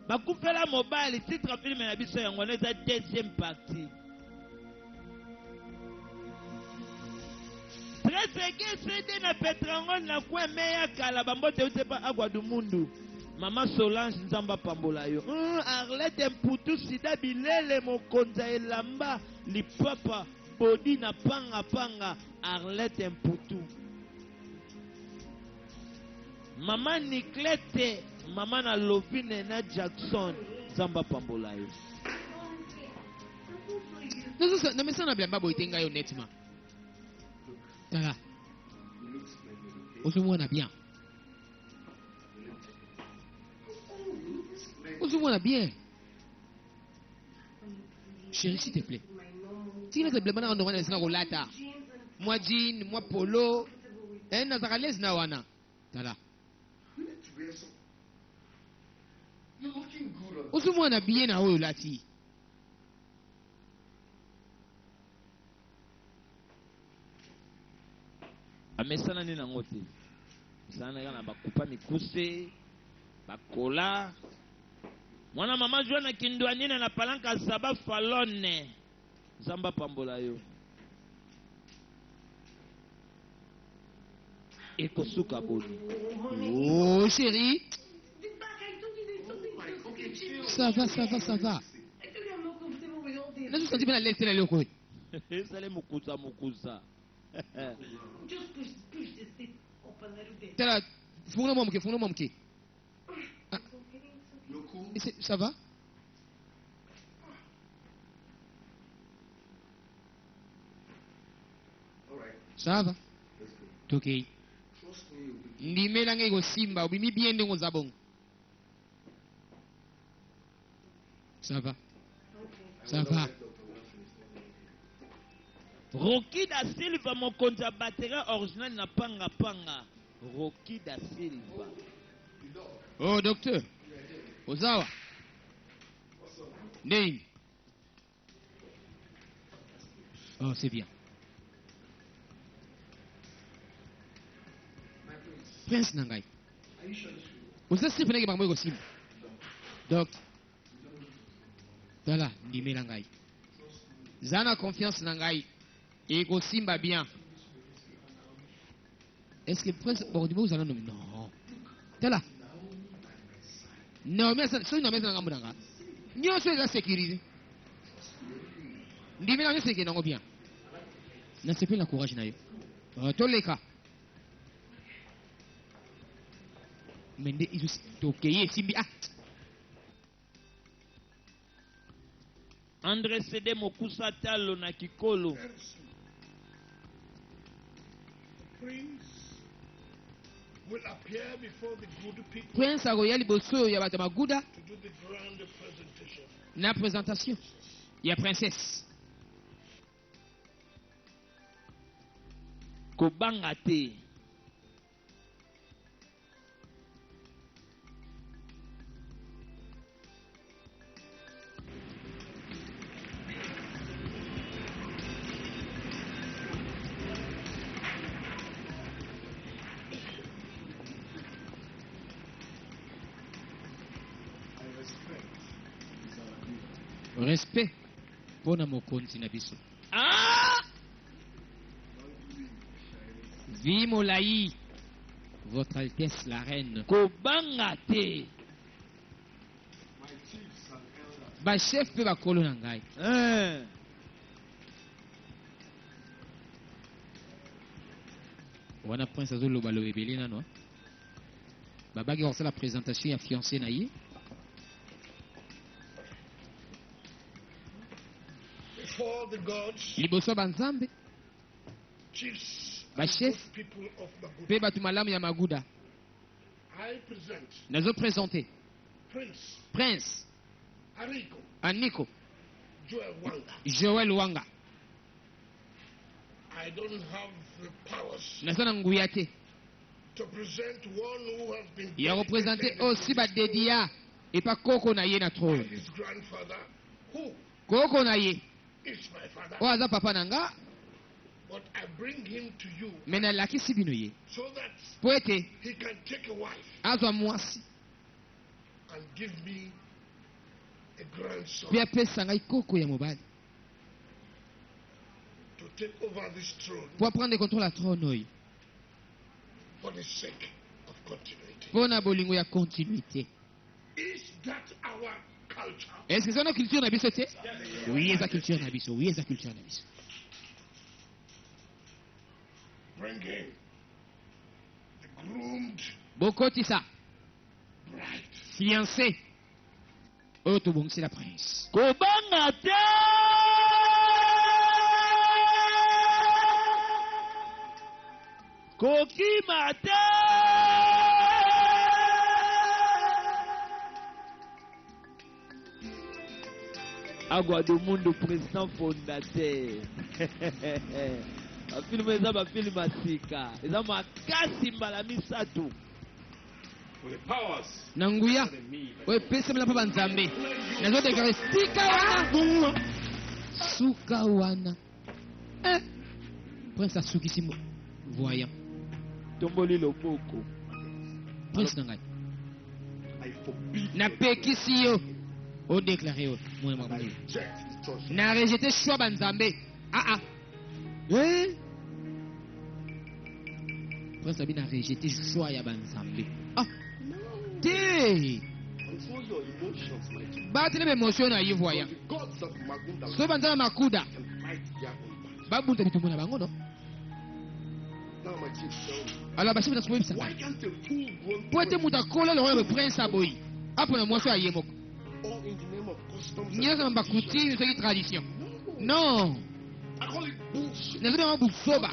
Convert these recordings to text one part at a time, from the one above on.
bakufela mobile titre film na biso yango neza deuxième partie. Tresege sede na Petrangon na kwa meya kala bambote utepa agwa du mundu. Mama Solange nzamba pambola yo. Arlette Mputu sida bilele mokonza elamba lipapa bodi na panga panga Arlette Mputu. Mama Niklete, mama na Lovine na Jackson nzamba pambola yo. Na mesa na blamba boitenga yo netma. Tala. Osumona bien. Osumona bien. Chérie, s'il te plaît. Si vous êtes blabla, on va laisser la moi jean, moi polo. Eh, nazarales na wana. Tala. Osumona bien na oyo lati. Amesana ni nango te. Sana kana bakupa mikuse, bakola. Mwana mama Joana kindwanina na palanka saba falone. Zamba pambola yo. Ekosuka boni. Oh chérie. Ça va. N'a juste dit bien la lettre là le quoi. Ça les mukuza. Just push this thing up a little bit. Tala, fungula momke. Ah. Ça va? Ça va? Ok. Ndimela ngeko simba ubimi bien ndengo zabong. Ça va? Ça va. Rocky da Silva mokonzi ya batterie original na panga. Rocky da Silva. Oh docteur. Ozawa. Name. Oh c'est bien. Prince Nangai. Oza sipe nege bango sim. Donc. Voilà, ndime Nangai. Zana confiance Nangai. Et go simba bien. Est-ce que Prince Bordimo vous allez nommer? Non. T'es là. Non, mais ça, c'est une amène dans la Nous sommes la sécurité. Ndime Nangai c'est que non bien. Ne sais pas la courage naïe. Tous les cas. Mais ils ont toqué simbi ah. André Sede Mokusa Talo na Kikolo. Prince will appear before the good people Prince Aroyali Bosso ya bata maguda to do the grand presentation. na présentation. Ya princesse. Kobanga te. Respect pour mokonzi na biso. Ah! Vimolaï, Votre Altesse la Reine. Kobanga te. Ba chef pe ba kolo na ngai. Wana prince azolo balo ebele nano. Babaki ko la présentation ya fiancé na ye. Before the gods, Liboso banzambe, chiefs, ba and chef good people of Maguda, pe batu malamu ya maguda. I present Nazo présenter Prince Prince Ariko Aniko Joel Wanga. Joel Wanga. I don't have the powers Nazana nguya te to present one who has been ya représenter dedicated aussi ba dedia et pas koko na ye na by trône. his grandfather, who Koko na ye is my father. o aza papa nanga, But I bring him to you mais na lakisi bino ye so that po ete he can take a wife azwa mwasi and give me a grandson mpe apesa ngai koko ya mobali to take over this throne po aprendre contrôle ya trône oyo for the sake of continuity. mpo na bolingo ya continuité. Is that our culture? Est-ce que eza na culture na biso te? Oui, eza culture na biso. Oui, eza culture na biso. Bringing the groomed bokotisa bride fiancé oyo tobongisi la prince kobanga te kokima te Agwadomundu président fondateur bafilme eza bafilme asika eza makasi mbala misato na nguya oyo epesamela mpo banzambe nazodeklare sika wana suka wana prince asukisi voyant tomboli loboko prince na ngai napekisi yo odeklare yo mwana makambo na rejete choix banzambe prince abi na rejete choix ya banzambe te batele baémotion na ye voyant so banzambe makuda babunda bitumbu na bango no alors bashefu na sokoyebisa po ete moto akola longo ya baprince aboyi apona mwasi aye moko nyonso na bakutime soki tradition non nazobi yango busoba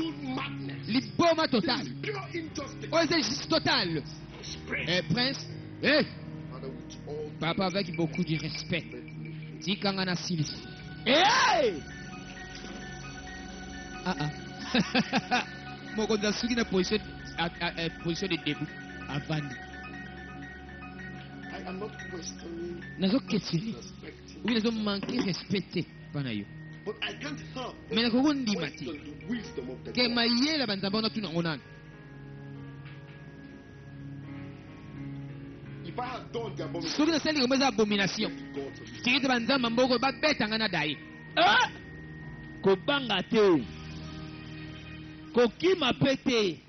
liboma total oyo eza justice totale prince papa avec beaucoup de respect tikanga na silisi mokonzi asuki na position de debout avandi nazokesili obi nazomanke respecte mpa na yo me nakoki ondima te ke mayele banzambe wana tuna ngo nani soki nasali likambo eza abomination tiki te banzambe mboko babetanga na daye kobanga te kokima pe te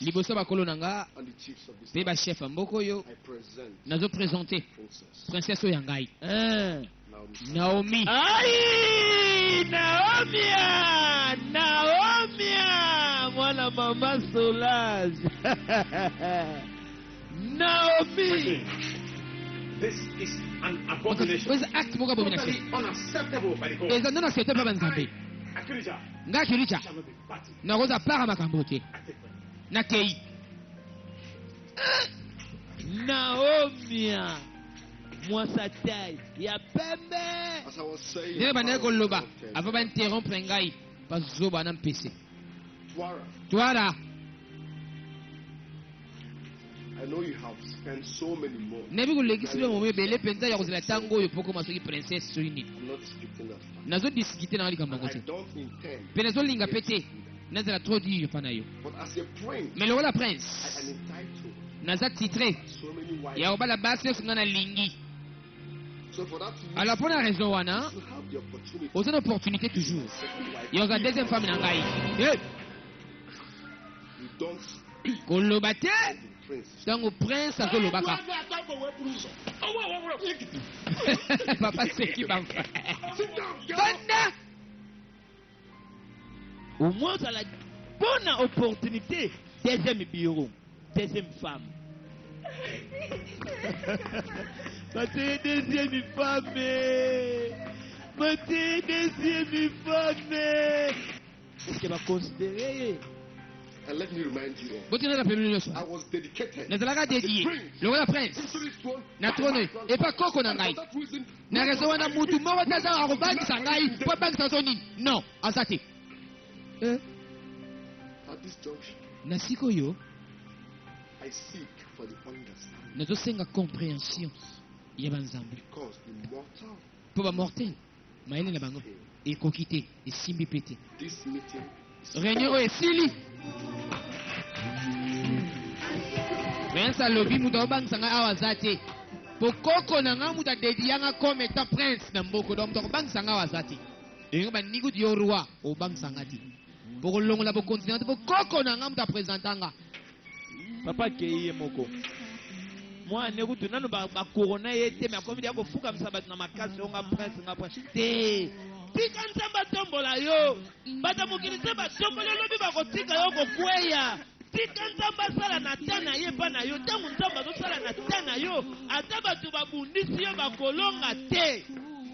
liboso bakolo na nga mpe bachef ya mboka oyo nazopresente princesse oyo ya ngai naomi naomia mwana mama Solange Naomi This is an abomination. oyo acte moko abomination Totally unacceptable by the court. eza non accepte mpa banzambe Akirija ngai akiricha shall not be party. nakoza para makambo te I take them. nakei Naomia mwasa tai ya pembe ndenge bandeki koloba ava bainterrompre ngai bazoba na mpese twala I know you have spent so many more. nayebi kolekisi bino momo ebele mpenza ya kozela ntango oyo mpo koma soki princesse soki nini I'm not speaking that. nazodiskite nanga likambo yango I te don't intend. mpe nazolinga mpe te nazala trop dur mpa na yo But as a prince, me lokola I prince am entitled naza titre so many wives. ya kobala basi nyonso ngai nalingi So for that reason, alors mpo na raison wana you have the opportunity oza na opportunité toujours second wife. ya kozala deuxième femme na ngai You don't speak koloba te to the prince. ntango prince azolobaka papa seki bamfa banda au moins à la bonne opportunité deuxième bureau deuxième femme Mathieu deuxième femme Mathieu deuxième femme est-ce que va considérer And let me remind you all, botina na pembe nyonso I was dedicated nazalaka as a dédié prince lokola prince to this throne na by trône my oyo epa koko na ngai For that reason, na raison wana mutu moko te aza akobangisa ngai mpo abangisa so nini non aza te at this junction, na sika oyo I seek for the understanding nazosenga compréhension ya banzambe because the mortal mpo bamortel mayele na bango ekoki te esimbi mpe te this meeting is réunion oyo esili prince alobi moto akobangisa ngai awa aza te Pokoko na nga muta dediyanga comme étant prince na mboko donc bang sanga wazati. Et ba nigu di roi o bang sangati. Bokolongo la bokontinent pokoko na nga muta présentanga. Papa keye moko. Moi ne kutu nanu ba corona yete mais comme dia ko fuka msabat na makasi onga prince nga prince. Te. Tika nzamba tombola yo. Bata mokili nzamba tombola lobi ba kotika yo ko kweya. Tika nzamba sala na tana ye pa na yo. Tangu nzamba zo sala na tana yo. Ata batu babundisi yo bakolonga te.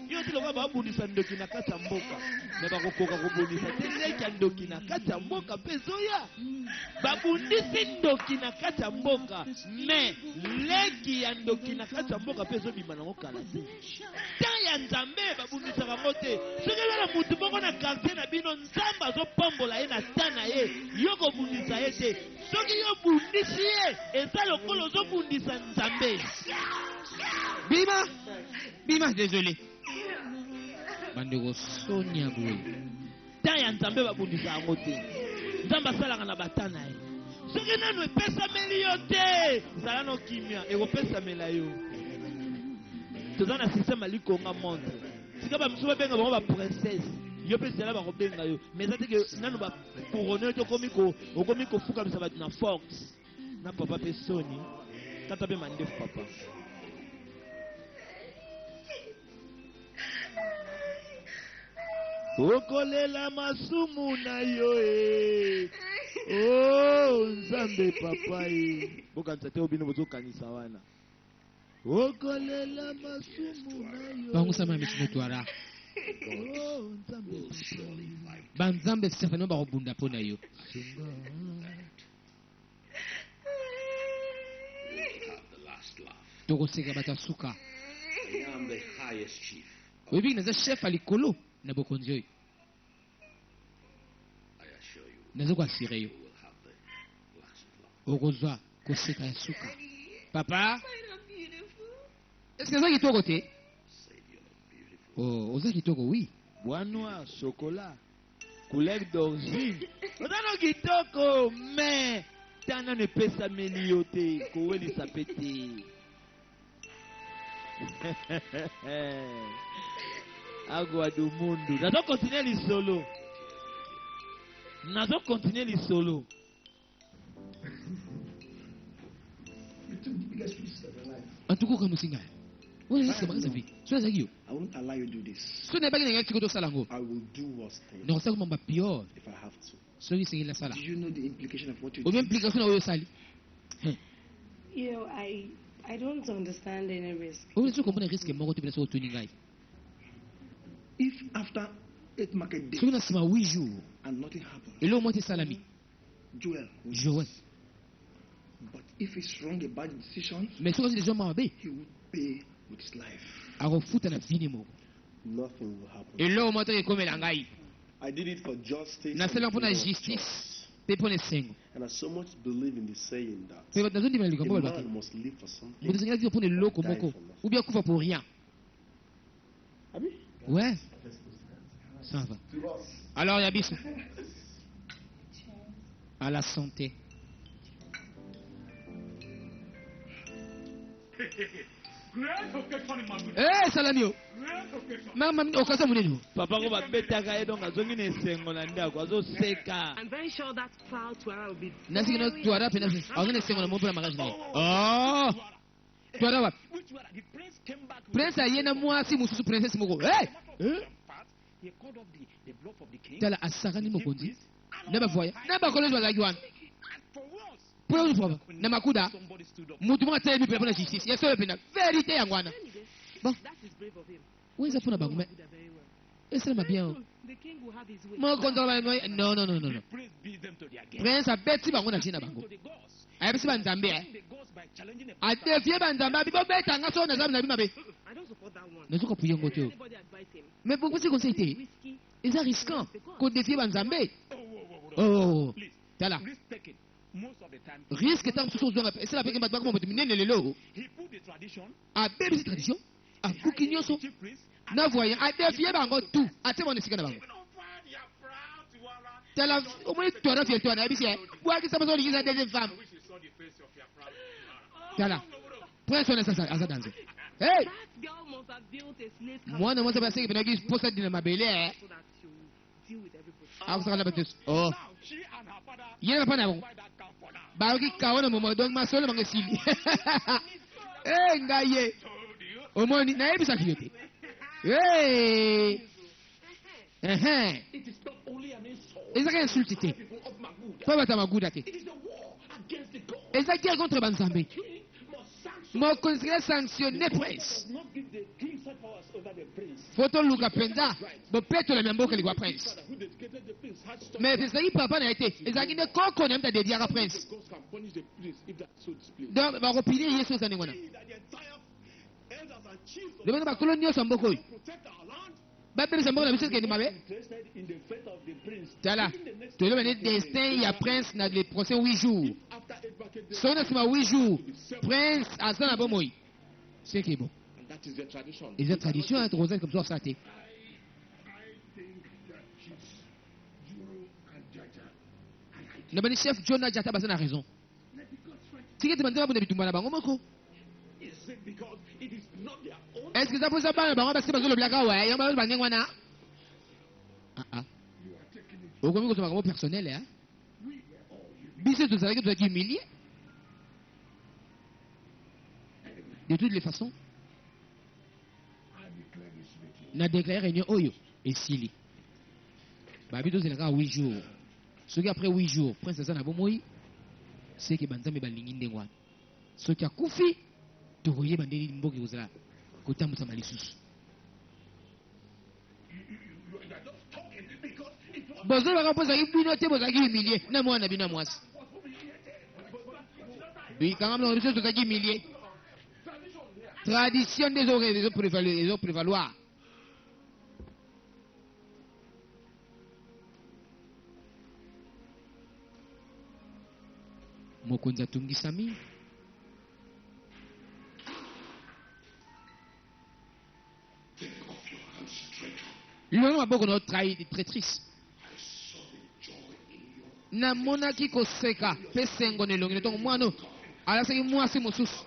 Yo tilo ba babundisa ndoki na kati ya mboka. Na bakokoka kubundisa te leki ya ndoki na kati ya mboka pe zoya. Babundisi ndoki na kati ya mboka. Me leki ya ndoki na kati ya mboka pe zo bima nango kala te. Ta ya nzambe babundisa kango te. Soki wala mutu moko na quartier na bino nzamba zo pambola ye na tana ye. Yo ko bundisa ye te. Soki yo bundisi ye eza lokolo zo bundisa nzambe. Bima désolé. Bandeko Sonia Boy. Ta ya nzambe babundisa yango te. Nzamba salaka na batana ye. Soki nanu epesameli yo te. Zala no kimia ekopesamela yo. Toza na système alikonga montre. Sika ba msuba benga bango ba princesse. Yo pe zala ba kobenga yo. Mais ça que nanu ba couronner to komi ko fuka msaba na Fox. Na papa pe Sony. Tata be mandef papa. Okolela masumu na yo oh nzambe papa bokanisa te obino bozokanisa wana okolela masumu na yo bango sama mitwara oh nzambe papa banzambe certainement ba robunda pona yo tokoseka batasuka I am the highest chief. webi naza chef alikolo na bokonzi oyo nazo kuasire yo okozwa koseka ya suka papa est-ce que oza kitoko te oza kitoko oui bois noir chocolat couleur d'origine ozano kitoko mais tana ne pesameli yo te kowelisa pe te agwa du mundu nazo continuer lisolo antukuka musinga wala sema kaza vi sio za hiyo I won't allow you to do this. sio na bagi na ngati koto sala ngo I will do worse things na osaka mamba pior if I have to. sio hisi la sala Do you know the implication of what you o bien do? implication oyo sali You know, I don't understand any risk. o sio comprendre risque moko te pesa otuni ngai If after 8 market days sio na sema 8 jours and nothing happens, et là mo te salami Joel will Joël But if it's wrong about decisions, mais sio les hommes mabe he would pay with his life. akofuta na vini moko Nothing will happen. et là mo te komela ngai I did it for justice. na and sala mpona freedom of justice choice. pe pona sengo And I so much believe in the saying that pe bato ndima likambo a balaki man must live for something. moto zingine vivre pour le loko Die moko for nothing. ou bien kufa pour rien Abi? ouais ça va alors Yabiso à la santé Great occasion in my good. eh salamio Great occasion. mama okasa munene papa ko babetaka ye donc azongi na esengo na ndako azoseka I'm very sure that foul Tuara will be. nasi kina tuara pena azone sengo na mo pona magaji na oh tuara wa Which one? The prince came back. with prince ayena mwasi mususu princess moko eh He called up the bluff of the king. tala asakani mokonzi na bavoya na bakolezi bazalaki wana And for once, po une fois na makuda somebody stood up. mutu moko atelemi pena pona justice yeso pena vérité yango wana bon That is brave of him. wenza pona bango mais Very well. esalema bien The king will have his way. mokonzi non non non non The prince beat them to their game. prince abeti bango na jina bango To the gods. ayebisi banzambe The gods by challenging a adefie banzambe abi bobetanga so naza na bimabe I don't support that one. nazoka puye ngo te Anybody advise him? mais pourquoi c'est conseil te Risky. eza risquant kodefie banzambe Oh, oh please. tala Risk taking. Most of the time, risque ntango mosusu ozwanga esala peke bato bakoma moto minene lelo he put the tradition. abebisi tradition akuki nyonso Chief priest. na voyant adefie bango tu atie bango esika na bango Even over their proud Tuara. tala omoni twana fie twana ayebisi ye bwakisa baso olikisa deuxième femme I wish you saw the face of your proud Tuara. tala prince wana sasa aza danse Hey! That girl must have built a slave camp Mwana mwasa basi kipenda posa dina mabele eh. so that she will deal with everybody. Ako sa kalabatus. Oh. Now, she and her father Yena pa na ako. buy that car for now. Bago ki kawana mo dong masolo mga sili. Eh ngaye. Told you. Omoni na ebisa kiyote. Hey. It is not only an insult. Eza ka insulti te. People of Maguda. Pa bata maguda te. It is a war against the God. Eza guerre contre banzambe. King must sanction. Mo konsidere sanctionner prince. Does not give the king's powers over the prince. Foto luka penza. Bo peto la mboka ligwa prince. Father who dedicated the prince had stopped. Mais ezali papa na ete. Ezali ne koko na mta dediaka The prince. gods can punish the prince if that so displayed. Donc ba kopini yeso zane wana. That the entire elders and chiefs of Le bana ba kolonio sa mboko. protect our land. Ba pele sa mboko na biso ke ni mabe. Interested in the fate of the prince. Tala. Even the next To le bane destin ya prince na le prochain 8 jours. after 8 bucket days. So na sima 8 jours. Prince azana bomoi. C'est qui est bon. And that is the tradition. Et cette tradition est rosée comme ça ça té. I think that chiefs Juro and Jaja are right. Na bani chef Jonah Jata basa na raison. Let the gods fight. Tiki te banza ba bitumba na bango moko. Is it because it is not their own? Est-ce que ça peut ça ba bango basi bazo le blaka ouais, yamba ba ngengwa na. Ah ah. You are taking it. Okomi ko to bango personnel hein. We were all human. Bise to ça que tu as humilié. De toutes les façons, I declare this meeting. na déclaré réunion oyo et sili. Ba bito zelaka 8 jours. Ce qui après 8 jours, prince ça na bomoi, c'est que banzambe balingi ndengwa. Ce qui a kufi to koye bandeli mboki kozala kotambusa malisusu. You are just talking because it was Bozo baka poza ibino te boza ki humilié na mwana bina mwasi. Bi kanga mlo biso to zaki humilié. Tradition des autres prévaloir. Mokonzi atungisami. Lolo maboko na traîtrice. Namonaki koseka pe sengo nelongi ne tongo mwano alasaki mwasi mosusu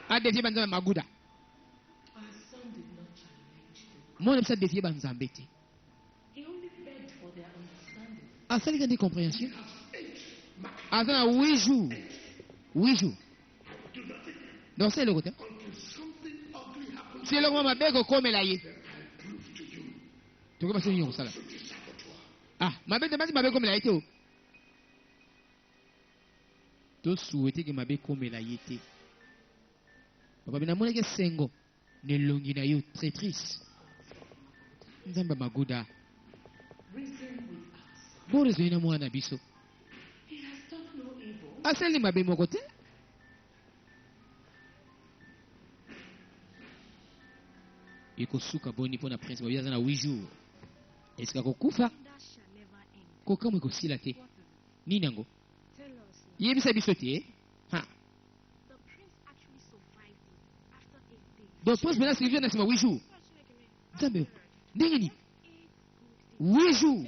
adevie banzambe maguda mwana bisa devie banzambe te He only begged for their understanding. asalika nde compréhension aza na 8 jours 8 jours donc c'est eloko te si eloko ma mabe kokomela ye tokoyeba so nini kosala ah mabe te basi mabe komela ye te o tosouhaite ke mabe komela ye te papa bina monaki esengo nelongi na yo traîtrice nzambe maguda borezoyi na mwana biso He has done no evil. asali mabe moko te ekosuka boni mpo na prince babi aza na 8 jours esika kokufa That shall never end. kokamwe ekosila te What is it? nini yango Tell us. yebisa biso te ha The prince actually survived it after 8 days. donc prince mena sylvia na nsima 8 jours nzambe ndenge nini 8 good 8 jours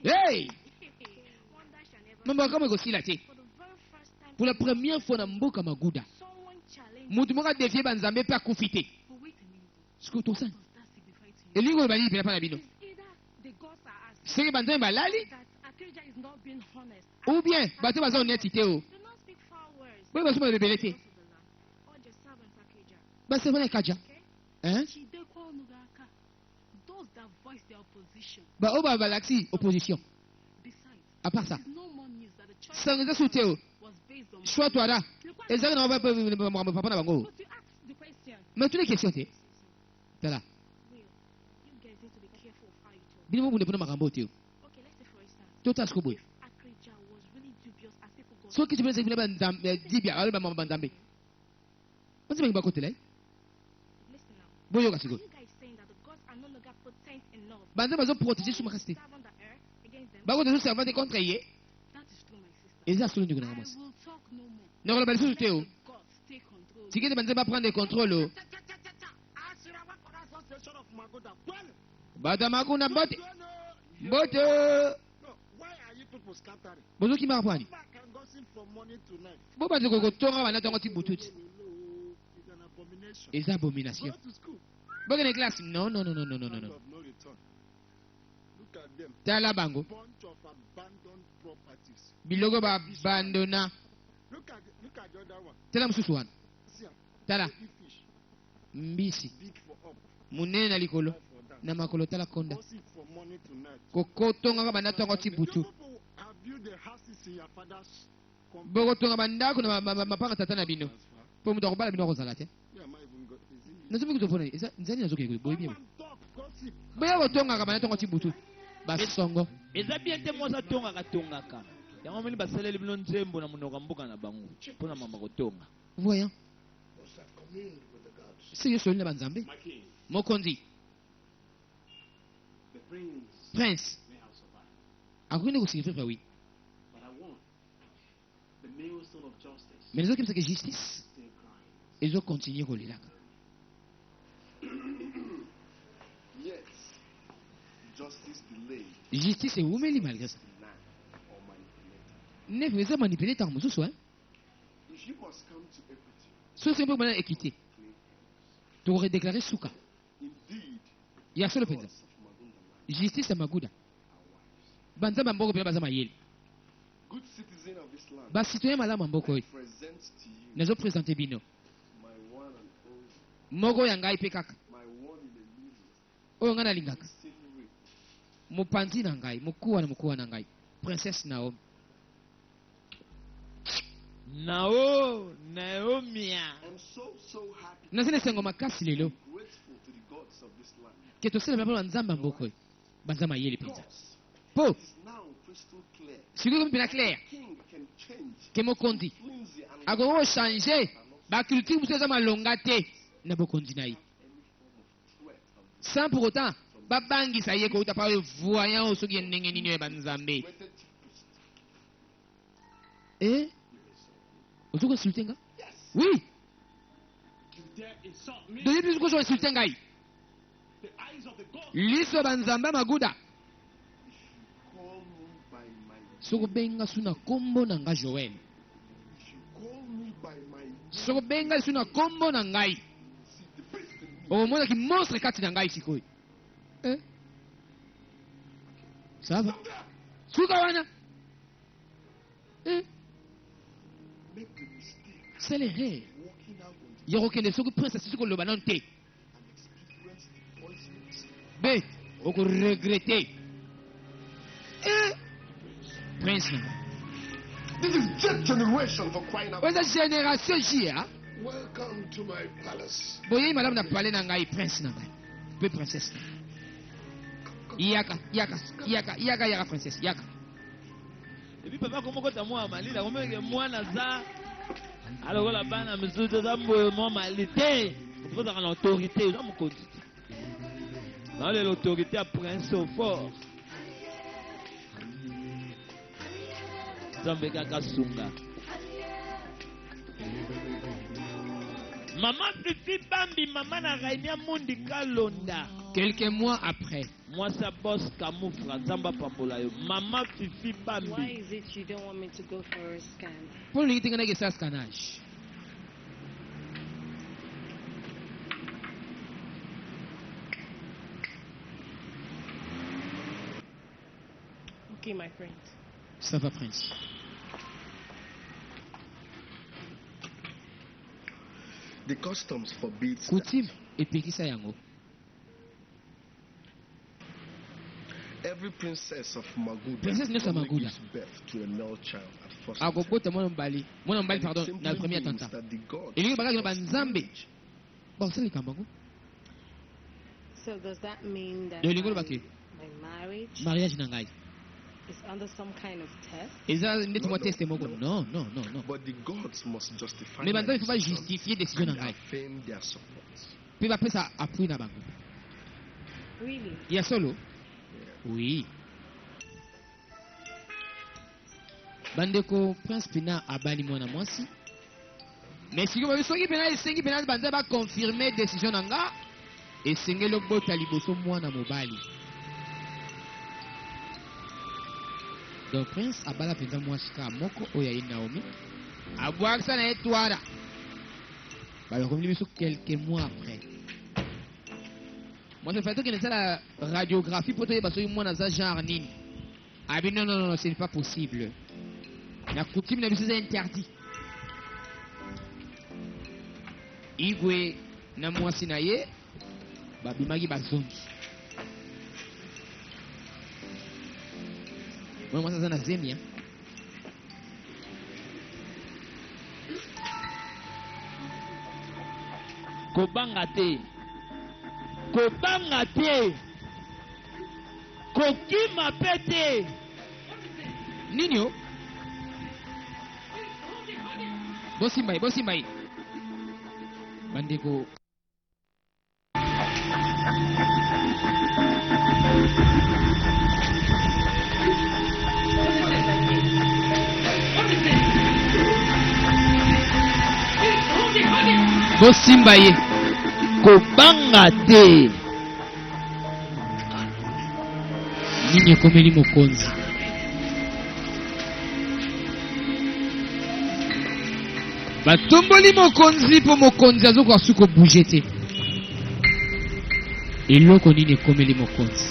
hey days. Wonder shall never mambo akamwe ekosila te For the very first time, pour la première fois na mboka maguda someone challenged. motu moko adevie banzambe mpe akufi te But wait a minute. sikoyo tosani What does that signify to you? elingi oyo balili pena mpa na bino It's either the gods are asking soki banzambe balali that Akeja is not being honest. ou bien bato baza honnête te o Do not speak foul words. boye bazoma bebele te To the land. Or the servants Akeja. baservana ekaja Okay? hein Chidekwa Onugaka. Those that voice their opposition. baoyo balakisi opposition Besides, à part ça it's no more news that the church sango eza su te o was based on. choix toada ezalaki na makambo papa na bango But you ask the question. mais tuna question te tala Will, you guys need to be careful of how you talk. bino mobunda mpona makambo te o Okay, let's say for instance, tota siko boye if Akeja was really dubious as people go. soki topesa bina dibia alo bamama banzambe banzambe bakotela Listen now. boyoka Are sikoyo you guys saying that the gods are no longer potent enough? banzambe bazoprotege su makasi te Serve on the earth against them? bakota so servante contre ye That is true, my sister. eza solo ndeko I na mwasi will talk no more. nakoloba lisusu Let te o the gods take control. tikete banzambe baprendre contrôle o Association of Magoda. Well, bato ya makunda mbote no, no. mbote No, why are you people scattering? bozokimaka pwani Back and gossip from morning to night. bo bato kokotonga bana ntango ti butu ti You're gonna abomination. eza abomination. Go to school. Bokende classe. Non, non, non, non, non, non, Land non. of no return. Look at them. Tala bango. Bunch of abandoned properties. Biloko ba abandona. Look at the other one. Tala mususu wana. See am. Tala. Baby fish. Mbisi. Big for up. Munene na likolo. Small for down. Na makolo tala konda. Go sit for morning to night. Kokotonga ka banda tongo ti You butu. people have built the houses in your father's compound. Bokotonga bandako na mapanga tata na bino. Transfer. Po mutu akobala bino akozala te. Yeah, am I even got is it? Nazomi kutofona eza nzali nazokende boye bien. Come and talk. Gossip. Boya kotonga ka banda tongo ti butu. Basongo. eza bien te mwasi atongaka tongaka yango moni basaleli bino nzembo na monoko ya mboka na bango mpona mama kotonga. Voyons. Must have communed with the gods. Si yo soli na banzambe. My king, Mokonzi. the prince Prince. may have survived, Akwende kusignifie oui. but I want the millstone of justice Mais ezokebisa ke justice still crying. ezokontinue kolelaka. Yet, justice delayed, Justice ewumeli malgré ça. denied, or manipulated. Nefu eza manipulé ntango mosusu hein. If you must come to equity, Soki mpe bana équité. clean hands. Tokoredéclare suka. Indeed, Ya solo gods penza. of Magunda land Justice ya maguda. are wise. Banzambe ya mboko mpe baza mayele. Good citizen of this land, Basitoyen malamu ya mboka oyo. present to you Nazopresente bino. my one and only, Moko ya ngai mpe kaka. my one in a million, Oyo ngai nalingaka. silvery, Mopanzi na ngai, mokuwa na ngai. Princesse Naomi. Naomia I'm so happy, Nazali esengo makasi lelo. grateful to the gods of this land. Ke tosala mpe banzambe ya mboka oyo. Baza mayele penza. Gods, Po, it is now crystal clear. sikoyo mpena clair. King can change Ke mokonzi. flimsy and Akoki kochange baculture mosusu eza malonga te na bokonzi na ye. any form of threat of Sans pour autant babangisa ye kouta pa oyo voyant oyo soki ndenge nini oyo banzambe. weighted chief priest. Eh? Ozo konsulte nga? Yes. Oui. You dare insult me? Doye biso kozo konsulte ngai. The eyes of the gods. Liso banzambe maguda. Call me by my Soko benga suna kombo na nga Joel. if you call me by my Soko benga suna kombo na ngai. see the beast in me. Omona ki monstre kati na ngai sikoyo. Eh? Ça va? Suka wana. Eh? Make the mistake C'est l'erreur. walking out on Ya kokende soki prince asisi koloba nano te. and experience the poisonous. Be, okoregrete. Eh? Prince na. This is jet generation for crying out. Oza génération jia. Welcome to my palace. Boye malamu na pale na ngai prince na ngai. Pe princesse. Yaka princesse, yaka. epi papa komokota mwa malili akomeke mwana za alokola bana misusu eza mboyo mwa mali te okozaka na autorité oza mokonzi te naolela autorité ya prince au fort nzambe kaka sunga mama fifi bambi mama na rainia mundi kalonda Quelques mois après, mwasa bos kamufra nzambe apambola yo mama fifi Why bambi is it you don't want me to go for a scan? pour lui tenga que ça scanage. Okay, my friend. Ça va prince. The customs forbids that. Coutume epekisa yango. Every princess of Maguda Princesse nyonso ya only Maguda. gives birth to a male child at first. Akobota mwana mobali pardon Simply na premier means tanta. that the gods Elingi bakaki na must banzambe. manage. Basala likambo yango. So does that mean that Le lingolo bake. my marriage Mariage na ngai. is under some kind of test? Eza ndeti mwa test moko. Non. But the gods must justify Mais their banzambe faut pas decisions justifier décision na and ngai. affirm their support. Pe bapesa appui na bango. Really? Ya solo? Oui. Bandeko Prince Pina abali mwana mwasi. Mais soki pena esengi pena banza ba confirmer décision na nga esengeli obota liboso mwana mobali. Donc Prince abala penza mwasi ka moko oyo aye Naomi. Abwakisa na ye twala. Alors, comme dit, quelques mois après. Moi, ça fait que c'est la radiographie pour te parce que moi, dans un genre nini. Ah, mais non, ce n'est pas possible. La coutume n'a pas interdit. Igwe, na moi sinaye, babimagi bazongi. Moi, ça, c'est na zemi, hein. Kobanga te. Kokima pete. Nini yo? Bosimbai. Bandeko. Bosimbai. Kobanga te. Nini ekomeli mokonzi? Batomboli mokonzi po mokonzi azokoka suki kobouge te. Eloko nini ekomeli mokonzi?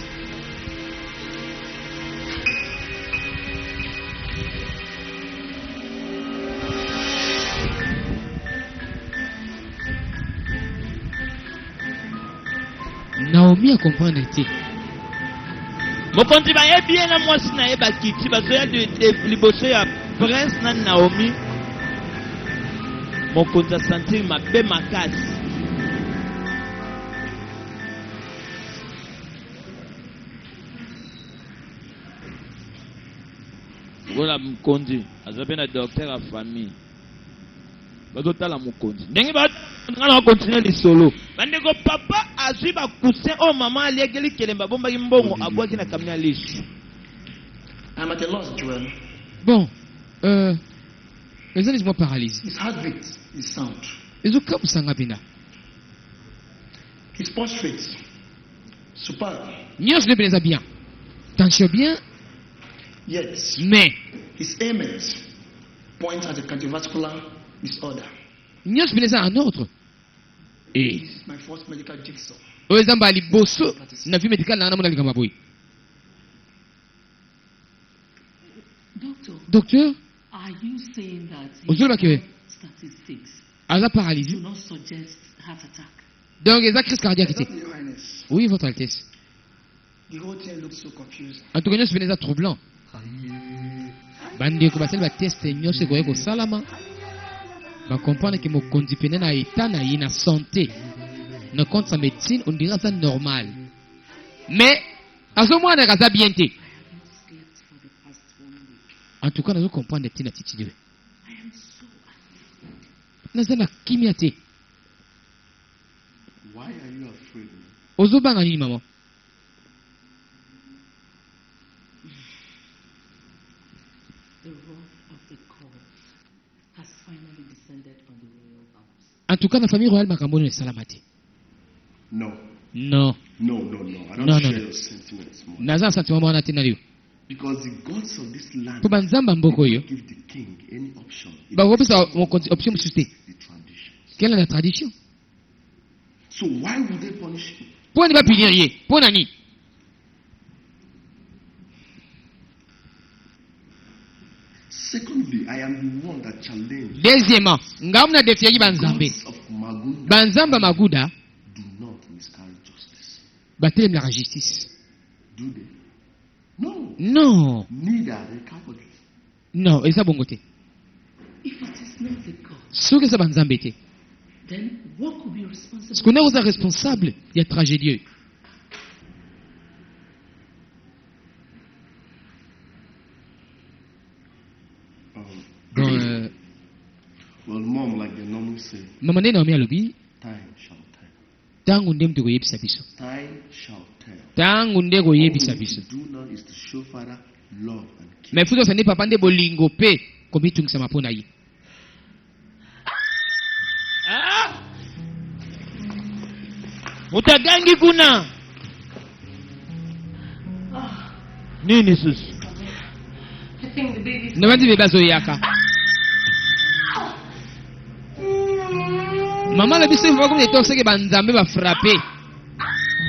Naomi a comprendre te. Mokonzi bayebi na mwasi na ye bakiti bazoya liboso ya prince na Naomi. Mokonzi asentir mabe makasi. Voilà mokonzi azabe na docteur à famille. Bazotala mokonzi. Ndenge ngana continuer lisolo. Bandeko papa azwi ba coussin o mama aliekeli kelemba bomba kimbongo abwaki na kamina lisu. I'm at a loss, Joel. Bon, les amis, moi paralysie. His heartbeat is sound. Les autres comme ça ngapina. His pulse rate, superb. Nyos le benza bien. Tension bien, Yet, mais his ailment points at a cardiovascular disorder. nyos benza un autre. Et This is my first medical jigsaw. oyezamba liboso na vie médicale na mona likamba boy. Docteur, Are you saying that Ozulu bakiwe statistics aza do paralysie. not suggest heart attack? Donc les crise cardiaque était. Your Highness, Oui, votre Altesse. the whole thing looks so confusing. En tout cas, nyos benza troublant. Bande ko basel ba test nyos ko eko salama. Ba comprendre que mokonzi pene na état na ye na santé. Ne compte sa médecine, on dirait ça normal. Mais à ce moment là ça bien té. I haven't slept for the past 1 week. En tout cas, nous comprendre que tu titidé. I am so afraid. Naza na kimia te. Why are you afraid? Ozobanga nini maman? The wrath of the gods has finally descended on the royal house. En tout cas, la famille royale makambo ne salamate. No. Non. No, no, no. I don't No, no, share no. your sentiments, Mom. Naza sentiment mwana te na lio. Because the gods of this land Po banzamba mboko yo. give the king any option. It Ba is kopesa option mususu te. the tradition. Quelle est la tradition? So why would they punish him? Po ni ba punir ye. Po nani? Secondly, I am the one that challenged Deuxièmement, ngamna defiaki banzambe. gods of Magunda Banzamba maguda do not miscarry justice. batelem la justice. Do they? No. Non. Neither are they Catholics. Non, eza bongo te. If it is not the gods, Soki eza banzambe te. then what could be responsible? Parce qu'on est oza responsable ya tragédie. Bon, Well, Mom, like they normally say, mama nde Naomi alobi, time shall tell. tangu nde mtu koyebisa biso. Time shall tell. Tangu nde All we koyebisa need biso. to do now is to show Father love and care. Mais fuzo sende papa nde bolingo pe komitungisa mapona ye. Ah! Utagangi kuna. Nini susu? I think the baby's Nabandi beba zoyaka. Maman le biso va comme des toxes que banzambe va frapper.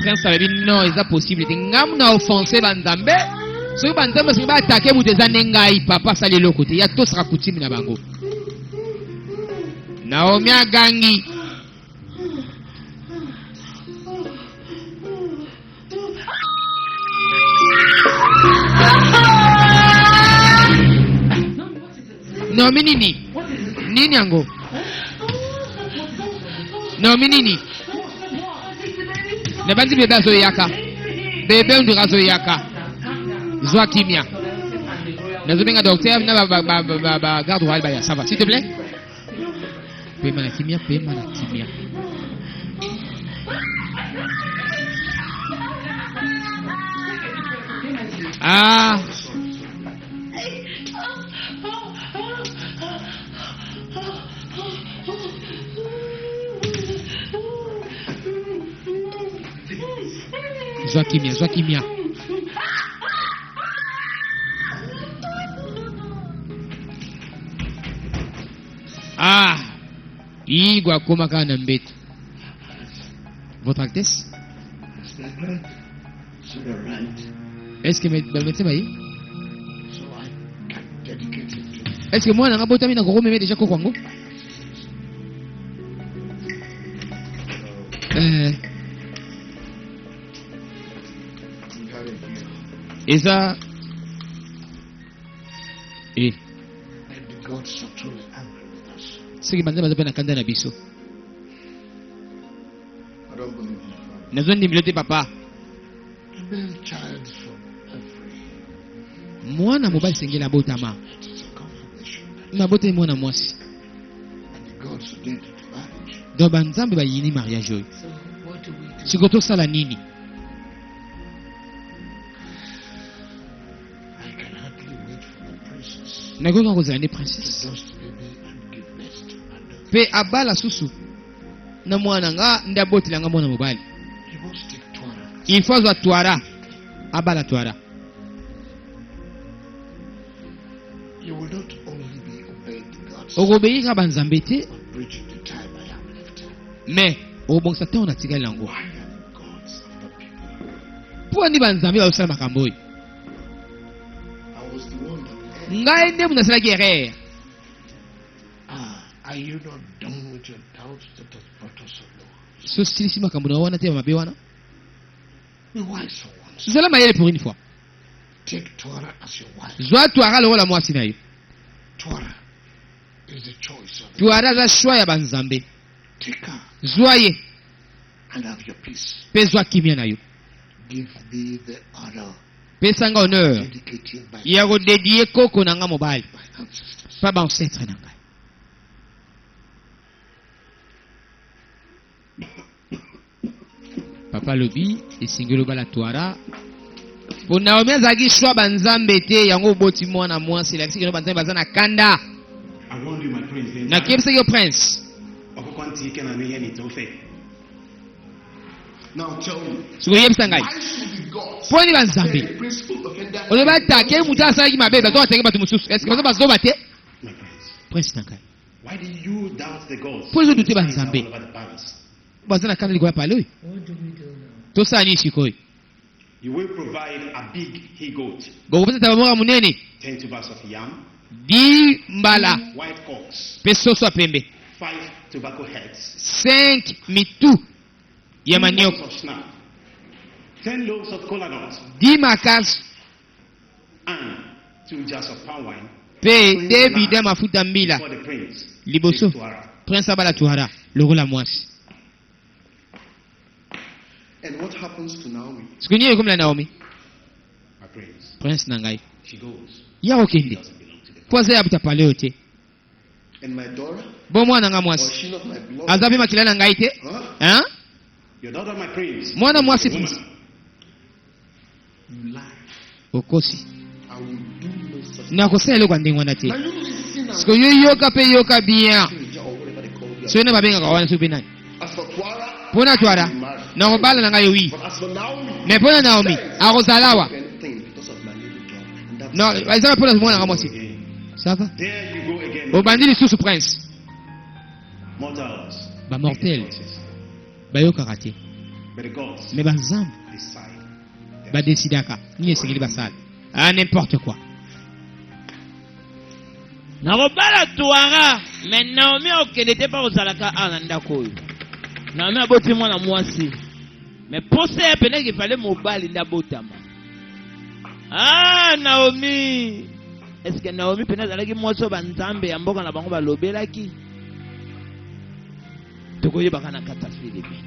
Prince a dit non, c'est possible. Ngam na offensé banzambe. Ce banzambe se va attaquer muteza nengai papa sali le côté. Ya to sera coutume na bango. Naomi agangi. Naomi nini? Nini yango? Naomi nini? Ne bandi bébé azo yaka. Bébé ndura azo yaka. Zwa kimia. Nazo benga docteur na ba garde royal ba ya. Ça va, s'il te plaît? Pema la kimia, pema la kimia. Ah. Zwa kimia, zwa kimia. Ah. Igwa koma kana mbetu. Votre Altesse? Est-ce que médecin va y? Est-ce que moi, on a gros mémé déjà kokwango? Et ça? Et? Ce qui m'a dit, c'est que na biso. Nazo ndimilete papa. Mwana mobali sengela botama. Mabote mwana mwasi. Donc banzambe ba yini mariage oyo. Sikoto sala nini? Nagoka kozala ne princesse. Pe abala susu. Na mwana nga ndabotela nga mwana mobali. Il faut azwa twara. Abala twara. Okobeyika banzambe te. Mais obongisa te on atikali yango. Po ni banzambe basala makambo oyo. Ngai nde munasala guerre. Are you not done with your doubts that has brought us alone? So silisi makambo na wana te mabe wana. Be wise for once. Zala mayele pour une fois. Take Torah as your wife. Zwa twara lo la mwasi na yo. Torah is the choice of Twara za choix ya banzambe. Take her Zwaye and have your peace. pe zwa kimia na yo. Give me the honor Pesa nga honneur dedicating by ya kodedie koko na nga mobali. my ancestors. Pa ba ancêtre na nga. Papa lobi esingelo bala twara. Po Naomi azaki choix banzambe te yango boti mwana mwasi la kisiki banzambe bazana kanda. I want you, my prince. Na kebisa yo prince. Now tell me, Suko yebisa ngai. why should the gods Poni send banzambe. the principal offender? Ole ba take muta asaki mabe bato atenge batu mususu. Est-ce que bazo bazoba te? My prince, Prince tankai. why do you doubt the gods? Pour les autres, Signs banzambe. all over the palace. Bazana kanda liko ya pale. What do we do now? To sani shikoi. You will provide a big he-goat, Bokopesa tabamora munene. 10 tubers of yam, 10 mbala. white cocks, Pe soso ya pembe. 5 tobacco heads, 5 mitu ya 2 manioko. loaves of snuff, 10 loaves of kola nuts, 10 makasi. and 2 jars of palm wine Pe 2 bidon mafuta mbila. for the prince. Liboso. Take Torah. Prince abala tuhara. Lokola mwasi. And what happens to Naomi? Siku nyingi kumla Naomi. My prince, Prince nangai. she goes. Ya She okende. doesn't belong to the Poza ya buta pale yote. And my daughter? Bo mwana nga Or is mwasi. she not my blood? Azabi makila na ngai te. Huh? Hein? Your daughter, my prince. Mwana mwasi is a woman. prince. You lie. Okosi. I will do no such Na kosela kwa ndingwana te. Now you listen and Siku yoyoka pe yoka bien. or whatever they call you. So na babenga kwa wana supe nani. As for Twara, Pona twara. Na obala na ngai wi. but as for Naomi, Ne pona Naomi. Akozalawa. anything because of my little daughter. And that's No, aizama pona mwana nga mwasi. Again. Ça va? There you go again. Obandili susu prince. Mortals, ba mortel bayo karaté But the gods mais banzambe decide. ba décidaka ni esengeli basala ah n'importe quoi. nakobala tuara me Naomi okende te mpa kozalaka na ndako oyo. Naomi aboti mwana mwasi me pose ya peneki efale mobali nde abotama. Naomi eske Naomi pene azalaki mwasi oyo banzambe ya mboka na bango balobelaki tokoyebaka na kata filimi.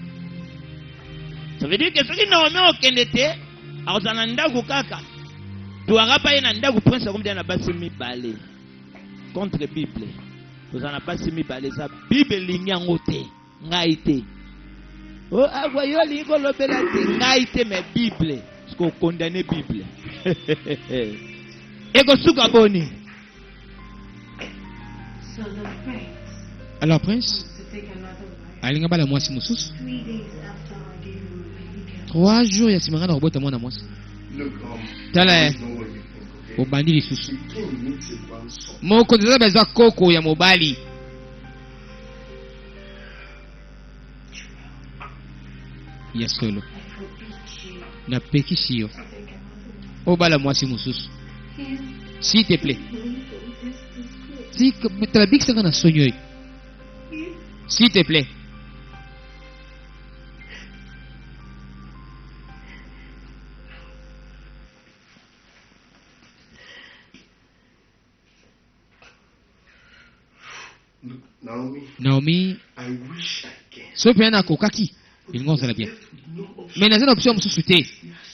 Ça veut dire que soki Naomi okende te akozala na ndako kaka tuara pa ye na ndako prince akomdia na basi mibale contre Bible. Vous en avez pas si mis par les Bible linyango te, ngai te. Oh, voyons l'ingo lobela te, ngai te mais Bible. Parce qu'on condamne Bible. Ego suka boni. So the prince Alors prince wants to take another wife. alinga bala mwasi mosusu 3 days after I gave him a baby girl. 3 jours ya simanga na kobota mwana mwasi Look, tala know what you think, okay? obandi lisusu The king needs a grandson. mokonzi aza beza koko ya mobali ya solo I forbid you napekisi yo to take another wife. obala mwasi mosusu Please s'il te plaît believe this is good. talabikisanga na sonyo oyo s'il te plaît. Look, Naomi, Naomi I wish I can. so mpe nakokaki elingo ozala bien No option. mais naza na option mosusu te Yes,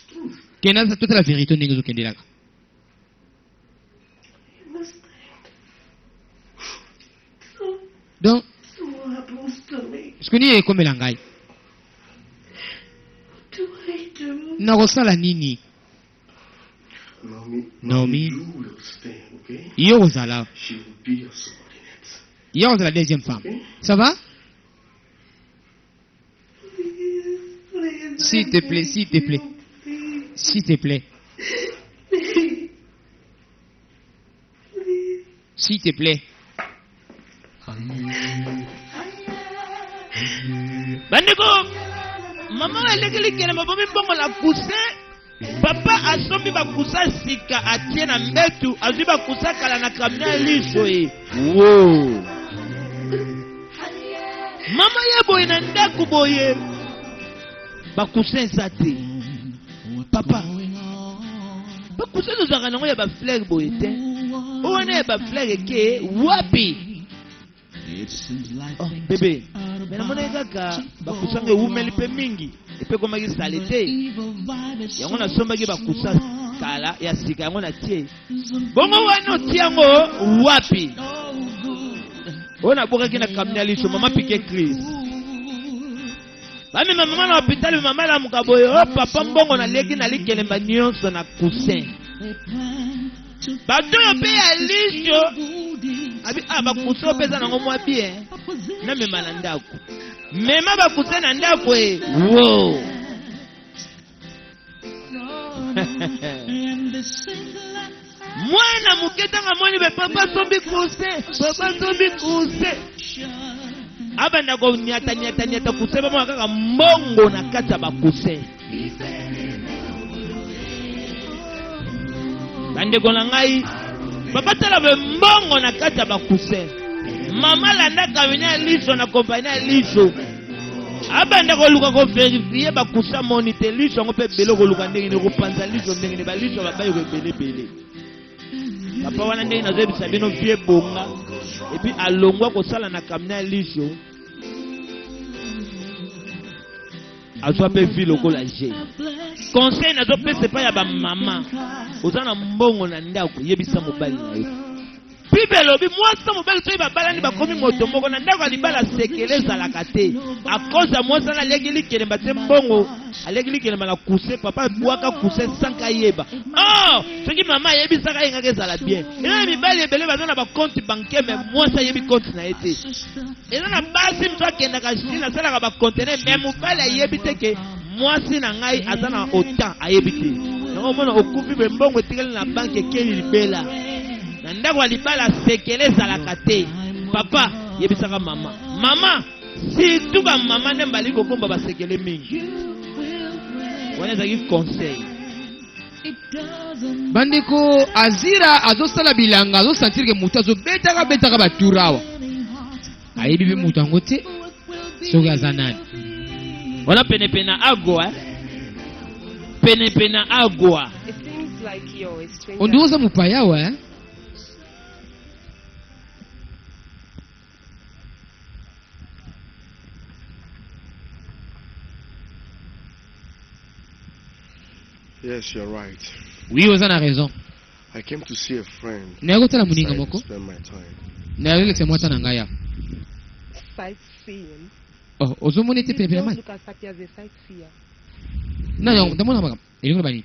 truth. kenda totala vérité ndenge ozokendelaka You understand? donc So what happens to me? soki nini ekomela ngai What do I do? nakosala nini Naomi. You will stay, okay? yo kozala She will be your subordinate. yo kozala deuxième femme ça va Please, S'il te plaît, s'il te plaît. S'il te plaît. S'il te plaît. Bandeko, maman alekeli kele mabomi bongo la cousin. Papa asombi bakusa sika atie na mbetu azwi bakusa kala na kamina liso e. Wow. Mama ye boye na ndako boye. Bakusa eza te. Papa. Bakusa nozaka nango ya ba fleur boye te. Owana ya ba fleur ke wapi? Oh, bébé. Mais namona kaka bakusanga ewumeli pe mingi. Epe komaki sale te. Yango nasombaki bakusa kala ya sika yango natie. Bongo wana otie yango wapi? Oyo nabokaki na kamina liso mama pike Chris. Bamema mama na hôpital mama lamuka boye o papa mbongo naleki nalikelemba nyonso na cousin. Bato yo pe ya liso abi bakusa oyo peza nango mwa bien namema na ndako. Mema bakusa na ndako e. Wow. Mwana muketanga mwani be papa sombi kuse. Abanda ko nyata kuse ba mwa kaka mbongo na kati ya bakuse. Bande ko na ngai papa tala be mbongo na kati ya bakuse. Mama landa kamina liso na kompanya liso. Abanda ko luka ko verifier bakusa monite liso ngo pe belo ko luka ndenge ni ko panza liso ndenge ni ba liso ba bayo ko bele. Papa wana ndenge nazebisa bino vie bonga et puis alongwa ko sala na kamina liso. Azwa pe vi lokola je. Conseil nazo pese pa ya ba mama. Ozana mbongo na ndako yebisa mobali na yo. Bible lobi mwasa mobali to babalani bakomi moto moko na ndako alibala sekeleza la kate. Akoza mwasa na legeli kelemba te mbongo. Alegeli kelemba na kuse papa bwaka kuse sanka yeba. Oh, soki mama yebisa ka yenga kezala bien. Ina mibali ebele bazana ba compte bancaire mais mwasa yebi compte na ete. Ina na basi mto akenda ka Chine sala ka ba conteneur mais mobali yebi te ke mwasi na ngai azana autant ayebi te. Ngo mona okufi be mbongo tikali na banque keli libela. Na ndako alibala sekeleza la kate. Papa yebisaka mama. Mama surtout ba mama nde bali kokomba basekele mingi wana ezalaki conseil. bandeko azira azosala bilanga azosentir ke moto azobetaka baturawa awa ayebi mpe moto yango te soki aza nani. Wana penepene agwa penepene agwa It seems like you're a stranger. ondiri oza mopaya awa Yes, you're right. oui oza na raison. I came to see a friend. naye kotala moninga Decided to moko spend my time. nayolekisa mwata na ngai awa. Sightseeing. ozomona ete You penepene don't mai look as happy as a sightseer. nayo ndamona makambo elingo na banini.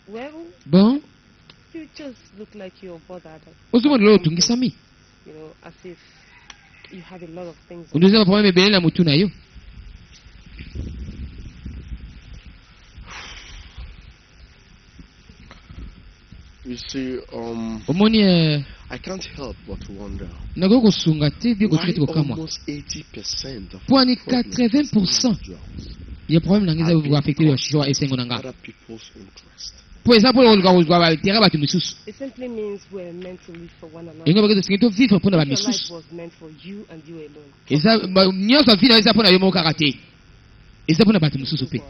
Well, bon you just look like you're bothered. ozomona lelo otungisami You know, as if you have a lot of things. ondiza baproblème ebele na motu na yo. You see, omoni I can't help but wonder nakoki kosunga te bie kotika why te kokamwa almost 80% of pwani problems 80% ya problème na ngai eza koaffecte bashwa esengo na nga other people's interest. po eza mpo koluka kozwa batera bato misusu It simply means we're meant to live for one another. yango bakei tosengi tovivre mpo na Your life bamisusu was meant for you and you alone. eza nyonso ya vi na yo eza mpo na yo moko kaka te eza mpo na bato mosusu mpe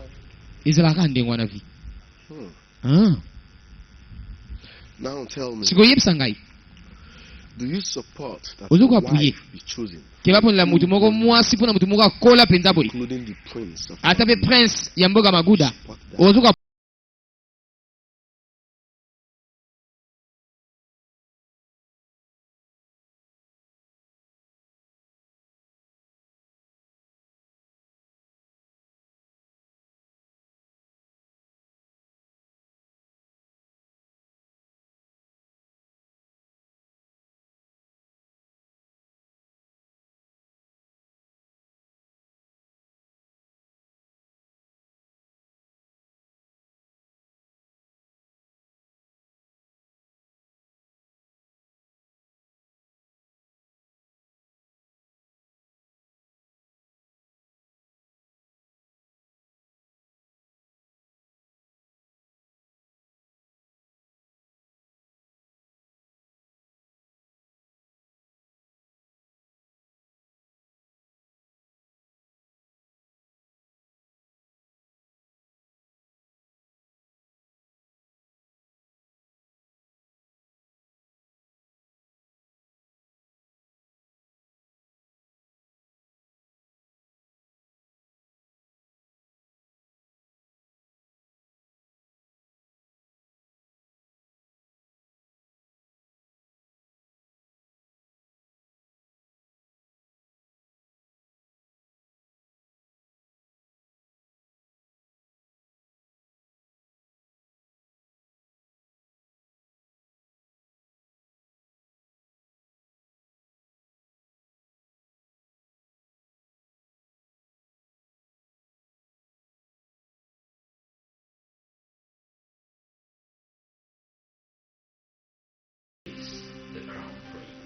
ezalaka ndenge wana vi. Now tell me, sikoyebisa ngai do you support that Ozo a ko appuyer. wife be chosen, ke baponela motu moko mwasi mpo na motu moko akola mpenza boye including the prince of ata mpe prince ya mboka maguda support that? ozoka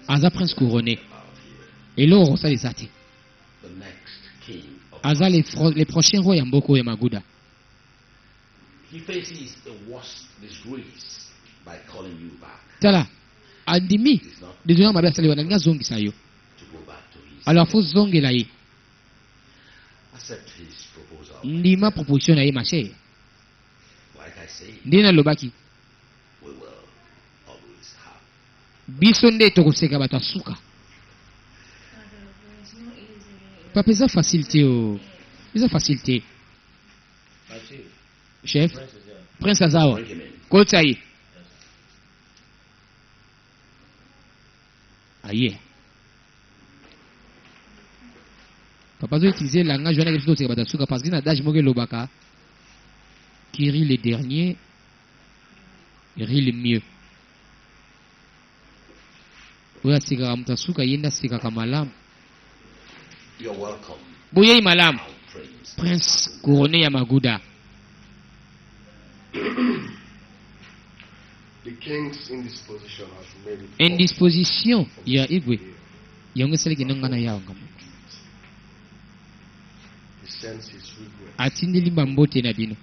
aza prince couronné eloko kosala eza te aza les prochains rois ya mboka oyo ya maguda. He faces a worse disgrace by calling you back tala andimi désolé mabe asali wana alingi azongisa yo to go back to his alors fo zongela ye accept his proposal. ndima proposition na ye ma chere Like I say, nde nalobaki we will always have. biso nde tokoseka bato ya suka papa eza facile te o eza facile te chef prince aza awa Bring him in. kota ye aye papa azoutilize langage wana biso toseka bato ya suka parce que na adage moko elobaka qui rit le dernier rit le mieux oyo asekaka moto asuka ye nde asekaka malamu You're welcome, boyei malamu our prince. prince couronné ya maguda. The king's indisposition has made it Indisposition ya igwe yango esalaki ndenge na yawa ngambo He sends his regret. atindeli bambote na bino.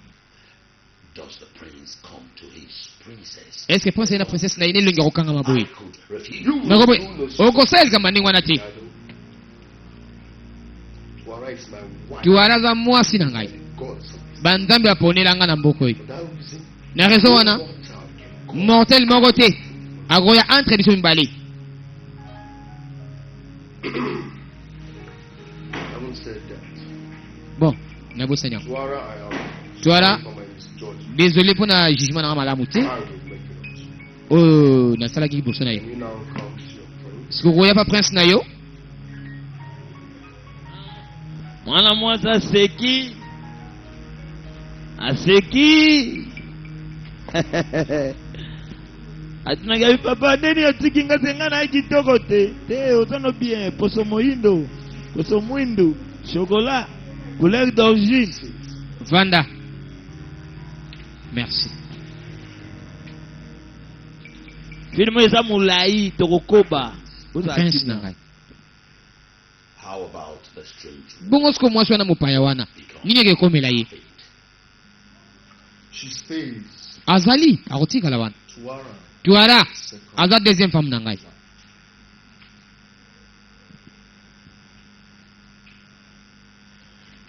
Does the prince come to his princess? Est-ce que prince na princesse na ye nelongi akokangama I boye could refuse. nakoboye okosalelika mandenge wana te. Tuara is my wife. Tuara aza mwasi na ngai, God's banzambe aponelanga na mboka oyo. for that reason. Na raison wana mortel moko te akoya entre biso mibale. I haven't said that. Bon, nabosani yango. Tuara, I am Tuara, for my misjudgment. désolé mpona jugement nanga malamu te I will make it up. oyo nasalaki liboso na yo. Can we now come to your prince? sikokoya pa prince na yo mwana mwasi aseki atunaki abi papa ndeni otiki nga se nga naye kitoko te ozano bien poso moyindo poso mwindu chocolat couleur d'origine. vanda. Merci. filime eza molai tokokoba Prince na ngai. How about the strange bongo siko mwasi wana mopaya wana nini ekekomela ye? She stays. azali akotikala wana. Tuara. Tuara aza deuxième femme na ngai.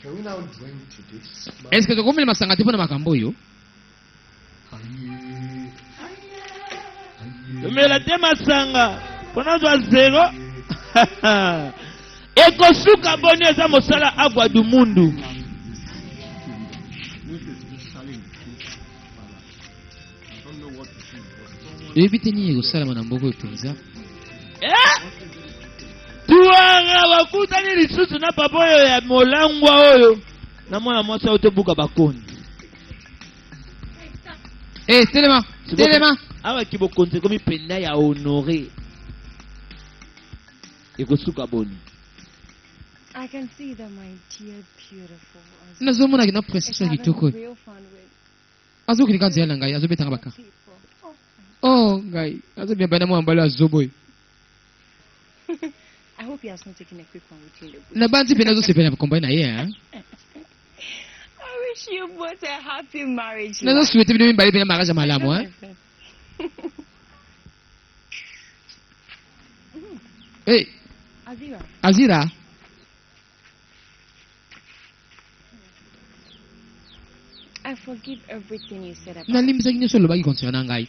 Can we now drink to this? Est-ce que tokomela masanga te mpona makambo oyo? tomela te masanga mpona zwa zero ekosuka boni eza mosala agwadu mundu. oyebi te nini ekosalama na mboka oyo mpenza? tuara bakutani lisusu na papa oyo ya molangwa oyo na mwana mwasi oyo tobuka bakoni. telema telema. awa kibokonzi ekomi penda ya honore ekosuka boni. I can see that, my dear, beautiful. nazomonaki na princesse ya It's kitoko having oyo real fun with azokilika nzela na ngai azobetanga baka. people. oh ngai azobia bana mwa mbala azobo oyo I hope he has not taken a quick one with you in the bush. na banzi mpe nazosepela kombai na ye I wish you both a happy marriage. nazosuete bino mibale mpe na mariage ya malamu hey, Azira, azira I forgive everything you said about nalimbisaki nyonso olobaki concernant ngai.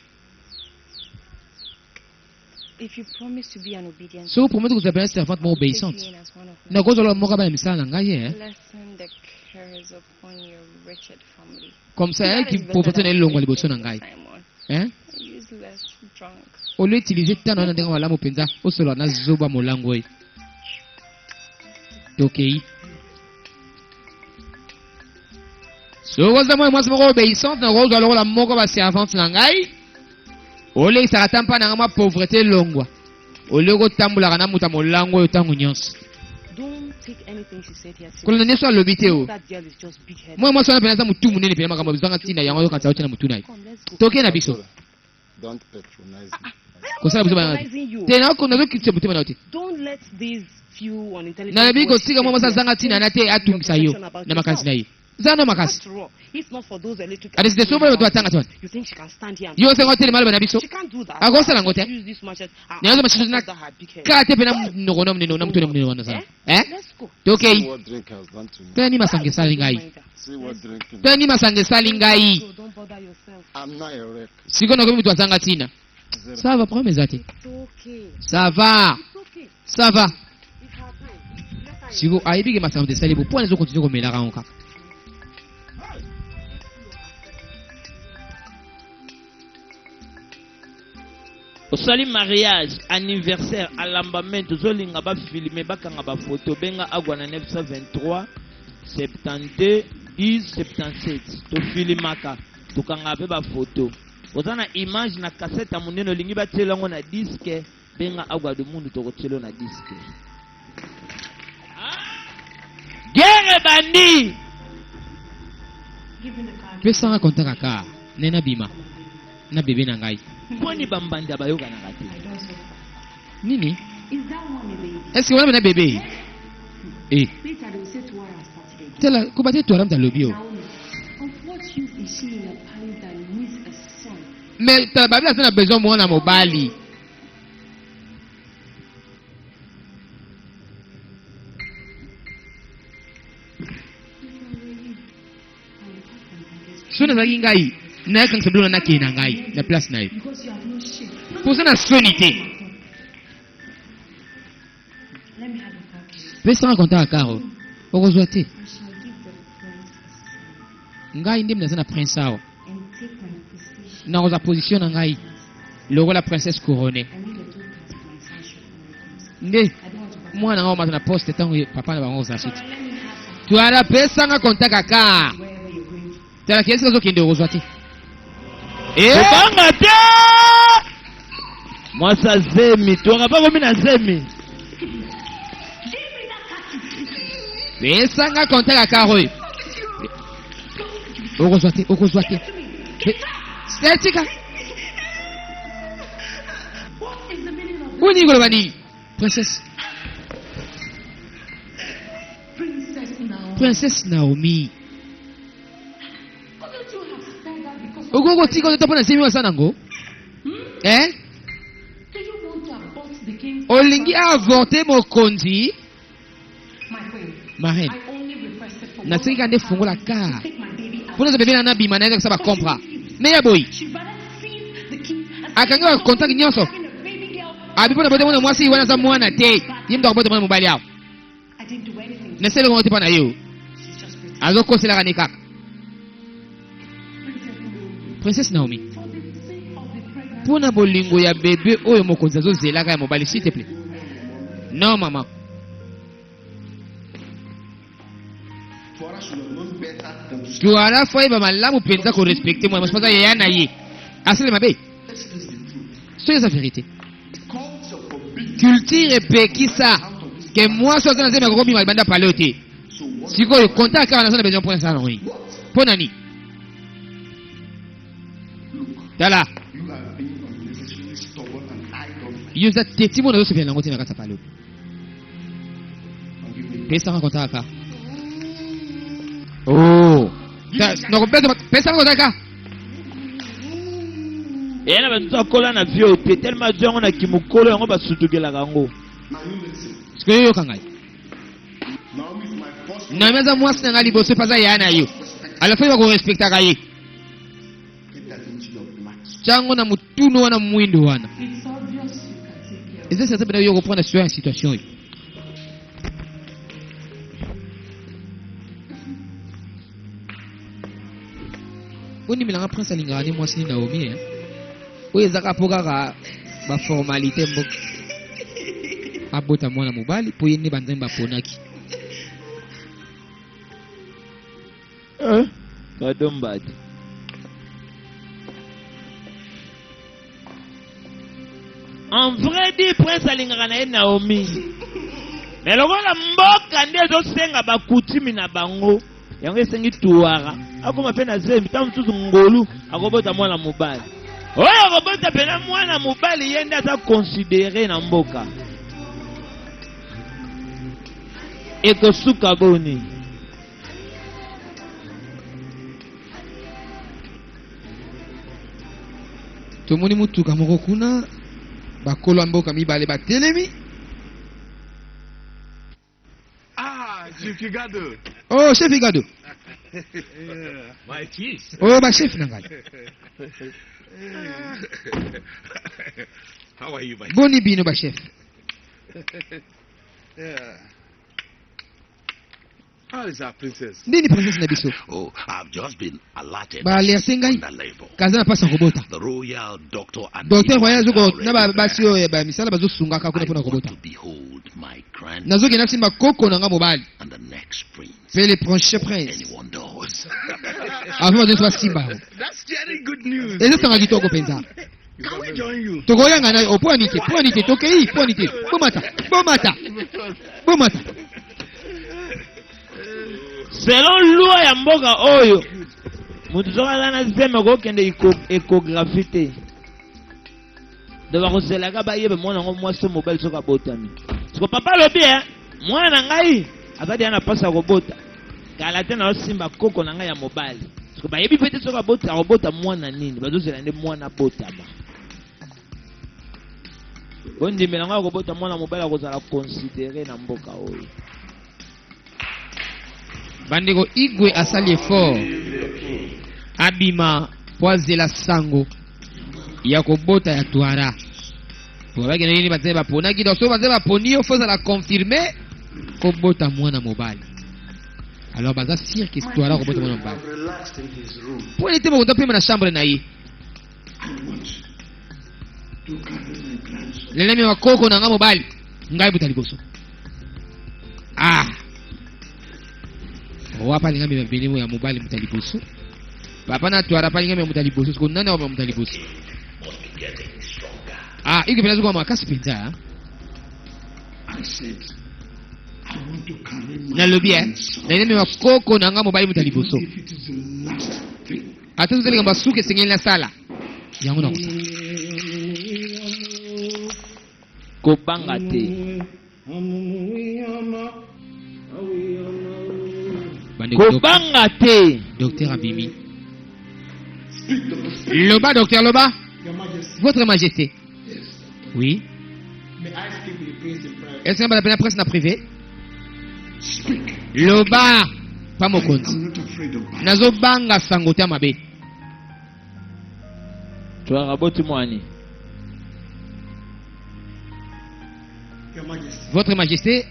If you promise to be an obedient so promettre kozala pena servante moko take obéissante me in as one of my nakozala moko bana misala na ngai lessen the cares upon your wretched family. comme ça That ayaki is better popote na than elongwa liboso na wasting ngai time on useless drunk. olo utilize tano wana ndenge malamu mpenza osolola na zoba molango oyo tokei sokoza mwana mwasi moko obéissante nakozwa lokola moko baservante na ngai olekisaka ata mpa nanga mwa pauvreté elongwa olio kotambolaka na moto ya molango oyo ntango nyonso Don't take anything she said here. kolanda nyonso alobi te o That girl is just big-headed. mwana mwasi wana pena aza motu monene pena makambo bizwanga ntina yango oyokanisa otia na motu na ye Come, let's go. tokei na biso Don't patronize me. kosala biso bana Patronizing you. te nazokitisa motema na yo te Don't let these few unintelligent nalobi words kotika mwa mwasi affect azanga ntina na te atungisa yo na makasi na ye za na makasi After all, if not for those electric adeside so boyo batanga twana you think she can stand here and yo sengo telema aloba na biso she can't do that. akosala ngo te Use this machete. nayoza mashito na That her big head. kaka te pena mnoko na munene na mutu na munene wana sana Let's go. See tokei what drink has done to me. tani masanga esali ngai See what drinking. tani masanga esali ngai So don't bother yourself. I'm not a wreck. siko nakomi mutu azanga ntina Zero. ça va problème eza te It's okay. ça va It's okay. ça va It's her time. Let her siko ayebiki masanga moto esali bo mpo wana ezokontinue komelaka yango kaka osali mariage anniversaire alambamento ozolinga bafilme bakanga bafoto benga agwa na 923 72 10 77 tofilimaka tokanga mpe bafoto oza na image na kasete ya monene olingi batiela yango na diske benga agwa de mundu tokotiela na diske gere bandi pesanga konta kaka nde nabima na bebe na ngai mponi bambandi abayokanaka te nini Is that one a baby? Est-ce que vous avez un bébé? Eh. Later they will say to what I started again. Tell her, comment tu as dans le bio? Naomi, of what use is she in a palace that needs a son? Mais ta Bible a besoin de moi dans mon bali. So na zaki ngai na kan sabulu na ke na ngai na place na. Because you have no shame. Pour ça na sonité. Let me have a package. Pesa raconter à Caro. Okozwa te. I shall give the prince a son Ngai ndem na prince awa. and take my position. Na oza position na ngai. Logo la princesse couronnée. I need a two cast my son should come. Nde I don't want to back. mwana ngao matana poste tango papa na bango za So shit. let me have Tu ala pesa nga konta kaka. that wherever you're going to. Tala kiasi kazo kende okozwa te. Eh? Tokanga te! Mwasa zemi, tuanga pa komi na zemi. Pesa nga konta kaka oyo. Okozwa te, okozwa te. Stetika. What is the meaning of Uni ngolo bani. Princess. Princess now? Princess Naomi. Couldn't you have said that because of Ogogo tiko to pona semi wasana ngo. Eh? do you want to abort the king? Olingi avorter mokonzi. My queen, Ma reine. I only requested for Na sika nde fungola ka. take my baby out. Pona za bebe na bima na eza ba compra. Me ya boy. She'd rather seize the king and Akanga contact nyonso. having a baby girl. Abi pona bote mwana mwasi wana za mwana te. Yimdo bote mwana mobali yao. I didn't do anything. Na sele ngote pana yo. She's just pretending. Azo kosela kani kaka. Princess Naomi, Princess Naomi. for the sake of the pregnant, Pona bolingo ya bebe oyo mokonzi azozela ka ya mobali s'il te plaît. Non maman. Tuara should have known better than to Tu ala foi ba malamu penza ko respecter moi, parce que yana ye. Asile mabe. let's face the truth. Soyez la vérité. Culture forbids Culture epekisa ke moi so kana zema ko bima banda palote. so what? Sikoyo contact kana sana besoin point ça non oui. Pona ni. Look, Tala. you are being unnecessarily stubborn and idle. Yuza tetimo na zo sefia lango tina kata palote. And give me Pesa ka contact ka. Oh. No pesa ka contact ka. Yena batu akola na vie te tellement jongo na kimukolo yango basutukelaka yango. now you listen. Sikoyo yo kangai. Naomi is my first Na meza mwasi na ngali boso paza yana yo. Alafai ko respecta ka ye. get that into your black. Chango na mutuno wana mwindo wana. it's obvious you can take care of Eza sasa bena yo reprendre sur une situation. Oni milanga prince alingaka ni mwasi ni Naomi eh. Oyo ezaka mpo kaka baformalite mboka. Abota mwana mobali mpo ye nde banzambe baponaki. Kadombadi. En vrai dit prince alingaka na ye Naomi. Mais lokola mboka nde ezosenga bakutimi na bango. Yango esengi tuwara. Akoma pe na zembi ta mosusu ngolu akobota mwana mobali. Oyo akobota pena mwana mobali ye nde aza considéré na mboka. Ekosuka boni. Tomoni mutuka moko kuna bakolo mboka mibale batelemi. Ah, Jukigado. Oh chef Igado. My chief. Oh ba chef na ngai. How are you, my Boni bino ba chef. Yeah. How is our princess? Nini princess na biso? Oh, I've just been alerted. Ba alerté ngai. Under labor. Kaza na pasa kobota. The royal doctor and Docteur nurse voyage are ko already na ba there. basi oyo ba misala bazo sunga ka kuna I pona want kobota. to behold my grand Nazo kena simba koko na nga mobali. and the next prince. Fais le prochain prince. Anyone knows. Avant bazo twa simba. That's very good news. Eza tanga kitoko penza. Can we join you? Tokoyanga na opwanite tokei pwanite. Bomata. Bomata. Bomata. Selon loi ya mboka oyo mutu soka aza na zeme kokende échographie te. de bakozelaka bayebe mwana ngo mwasi mobali soki abotami siko papa alobi mwana na ngai azali ya na mpasi ya kobota kala te naosimba koko na ngai ya mobali siko bayebi mpe te soki akobota mwana nini bazozela nde mwana abotama ondimela ngai akobota mwana mobali akozala konsidere na mboka oyo bandeko Igwe asali effort abima po azela sango ya kobota ya twara po bakende nini bazali baponaki donc soki bazali baponi yo fozala confirme kobota mwana mobali alors baza sire ke twara kobota mwana mobali po ete bakonza pema na chambre na ye lelemi wa koko na nga mobali ngai buta liboso wapa linga mbe benemo ya mobali muta liboso papa na twara pa linga mbe muta liboso siko nani wa muta liboso iko pena zuko makasi penza na lobi lelemi wa koko na nga mobali muta liboso ata zeli ngamba suke sengeli na sala yango na kusa kobanga te kobanga te docteur abimi loba docteur loba votre majesté oui est-ce que la presse na privé loba pa mokonzi nazobanga sango te mabe twakaboti mwani votre majesté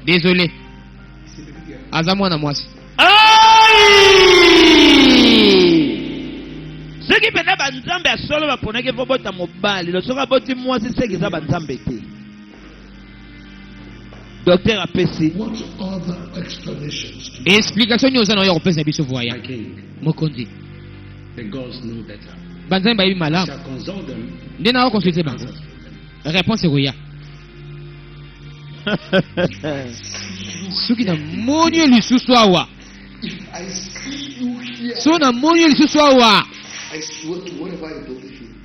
désolé aza mwana mwasi soki pena banzambe ya solo baponaki po bota mobali lo soki aboti mwasi seki eza banzambe te docteur apesi explication nyonso na oyo kopesa biso voya mokonzi banzambe bayebi malamu nde na okonsulte bango réponse ekoya soki namoni yo lisusu awa so namoni yo lisusu awa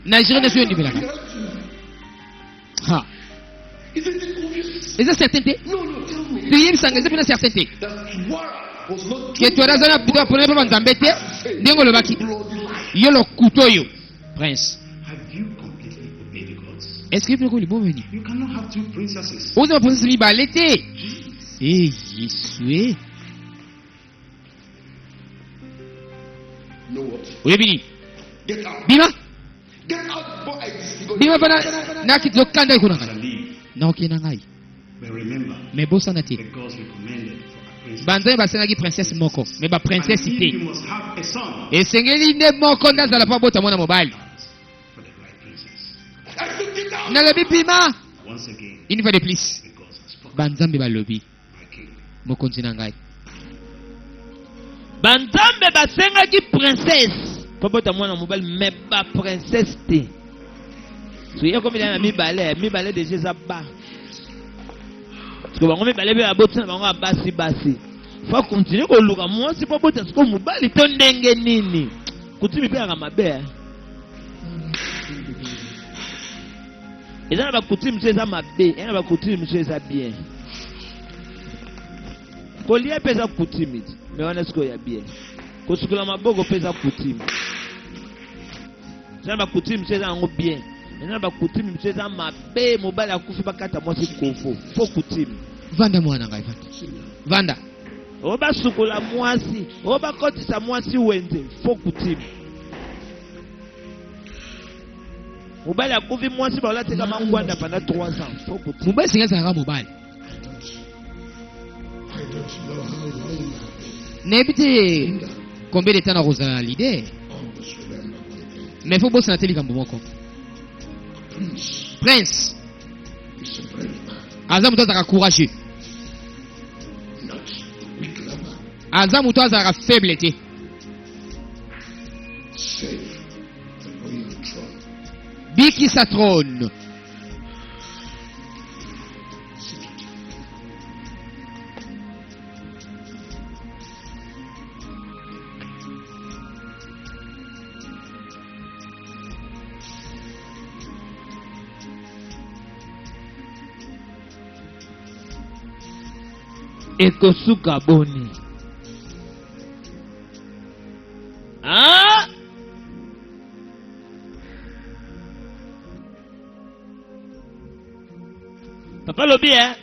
na jire na so yo ndibelaka eza certain te toyebisanga eza mpena certain te ke twara aza na pona mpe banzambe te ndenge olobaki yo lokuta oyo prince est-ce que vous pouvez venir? Vous avez posé celui l'été. Eh, Jésus. Oui, Bini. Bima. Bima bana na kitu kanda kuna kana. Na okina ngai. Mais bossa na te. Banzai basena ki princesse moko, mais ba princesse te. Et sengeli ne moko ndazala pa bota mwana mobali. Na lobi pima une fois de plus banzambe balobi mokonzi na ngai banzambe basengaki princesse po bota mwana mobali me ba princesse te soye komila na mibale deja eza ba siko bango mibale mpe baboti na bango abasi fa continue koluka mwasi po bota siko mobali to ndenge nini kutimi mpe yaka mabe eza na bakutimi mosusu eza mabe eza na bakutimi mosusu eza bien kolia mpe eza kutimi te me wana sikoyo ya bien kosukula maboko mpe eza kutimi eza na bakutimi mosusu eza yango bien eza na bakutimi mosusu eza mabe mobali akufi bakata mwasi kofo fo kutimi vanda mwana ngai vanda oyo basukula mwasi oyo bakotisa mwasi wenze fo kutimi mobali akufi mwasi baolatika mangwanda pendant 3 ans mobali singa ezalaka mobali nayebi te combien de temps nakozala na lider mais fo bosana te likambo moko prince aza moto azalaka courageux aza moto azalaka faible te bikisa trône ekosuka boni. Ah! Papa lobi, hein?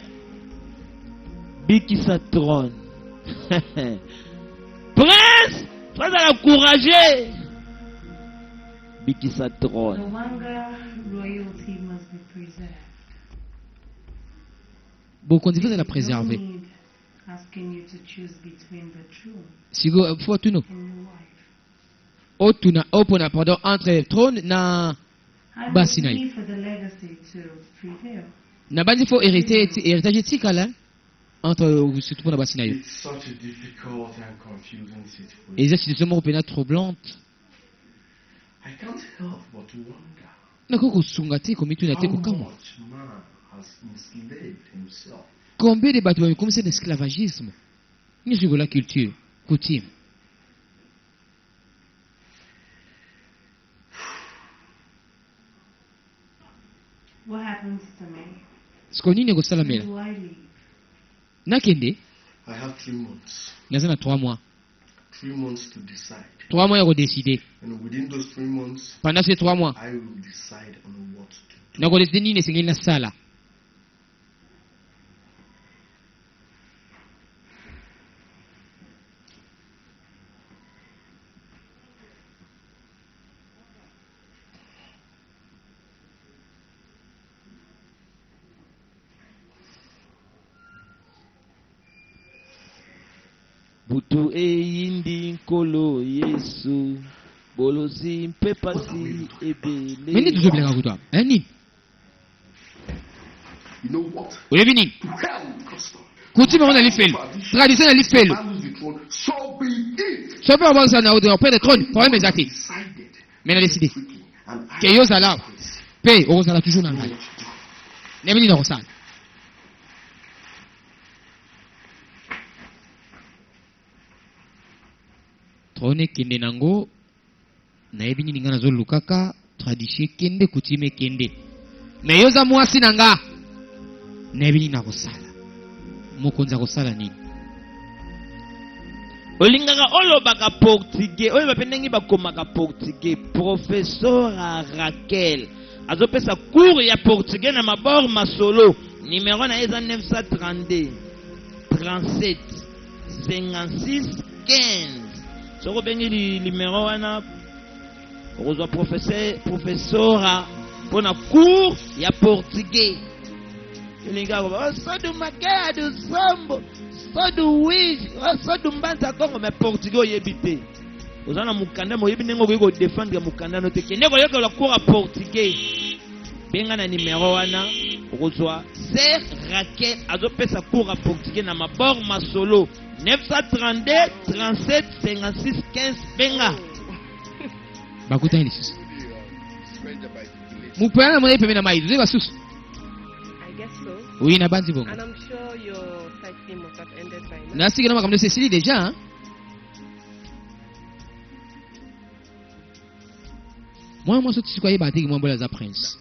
Bikisa trône. Prince, très à l'encourager. Bikisa No trône. wonder royalty must be preserved. bokonzi mpe ezala No préservé need asking you to choose between the true siko fo tuno and your wife. otuna opona pardon entre trône na I basi would na ye need for the legacy to prevail. na bandi fo héritage etikala entre surtout mpona basi na yo It's such a difficult and confusing situation. eza situation moko mpena troublante I can't help but wonder nakoki kosunga te komituna te how kokamwa much man has enslaved himself. combien de bato bamekomisa na esclavagisme nyonso ekola culture coutume What happens to me? siko nini When ekosalamela do I leave? nakende I have 3 months. naza na 3 mois 3 months to decide. 3 mois ya kodeside And within those 3 months, pendant ces 3 mois I will decide on what to do. nakodeside nini esengeli nasala Butu eyindi nkolo Yesu. Bolosi mpe pasi meni ebele. tozobelaka kutu apa nini You know what? oyebi nini To hell with custom. coutume yango na lifelo tradition na lifelo Man lose the throne, so be it. so mpe babakisa na opere de trône problème eza te Decided. me na deside Freaking. And I ke yo ozala mpe okozala toujours na ngai nayebi nini nakosala trône ekende nango nayebi nini ngai nazolukaka tradition ekende coutume ekende me yo oza mwasi na nga nayebi nini nakosala mokonzi akosala nini olingaka olobaka portugais oyo bape ndenge bakomaka portugais professeur Raquel azopesa cours ya portugais na mabord masolo numero na ye eza 932 37 56 15 soki obengi numero wana okozwa professeur mpona cours ya portugais elingaka koba sodu makea du sombo sodu wigi sodu mbanza kongo me portugais oyebi te oza na mokanda moyebi ndenge okoki kodefendre mokanda no te kende koyokelwa cours ya portugais benga na numero wana okozwa ser Raquel azopesa cours ya portugais na mabord masolo 932 37 56 15 benga bakutani lisusu mupana mona ipembe na mai toze basusu I guess so. oui na bandi bongo And I'm sure your sightseeing must have ended by now. nasiki na makambo nyonso esili déjà hein? mwana mwasi otisiko ayeba ateki mwa mbala aza prince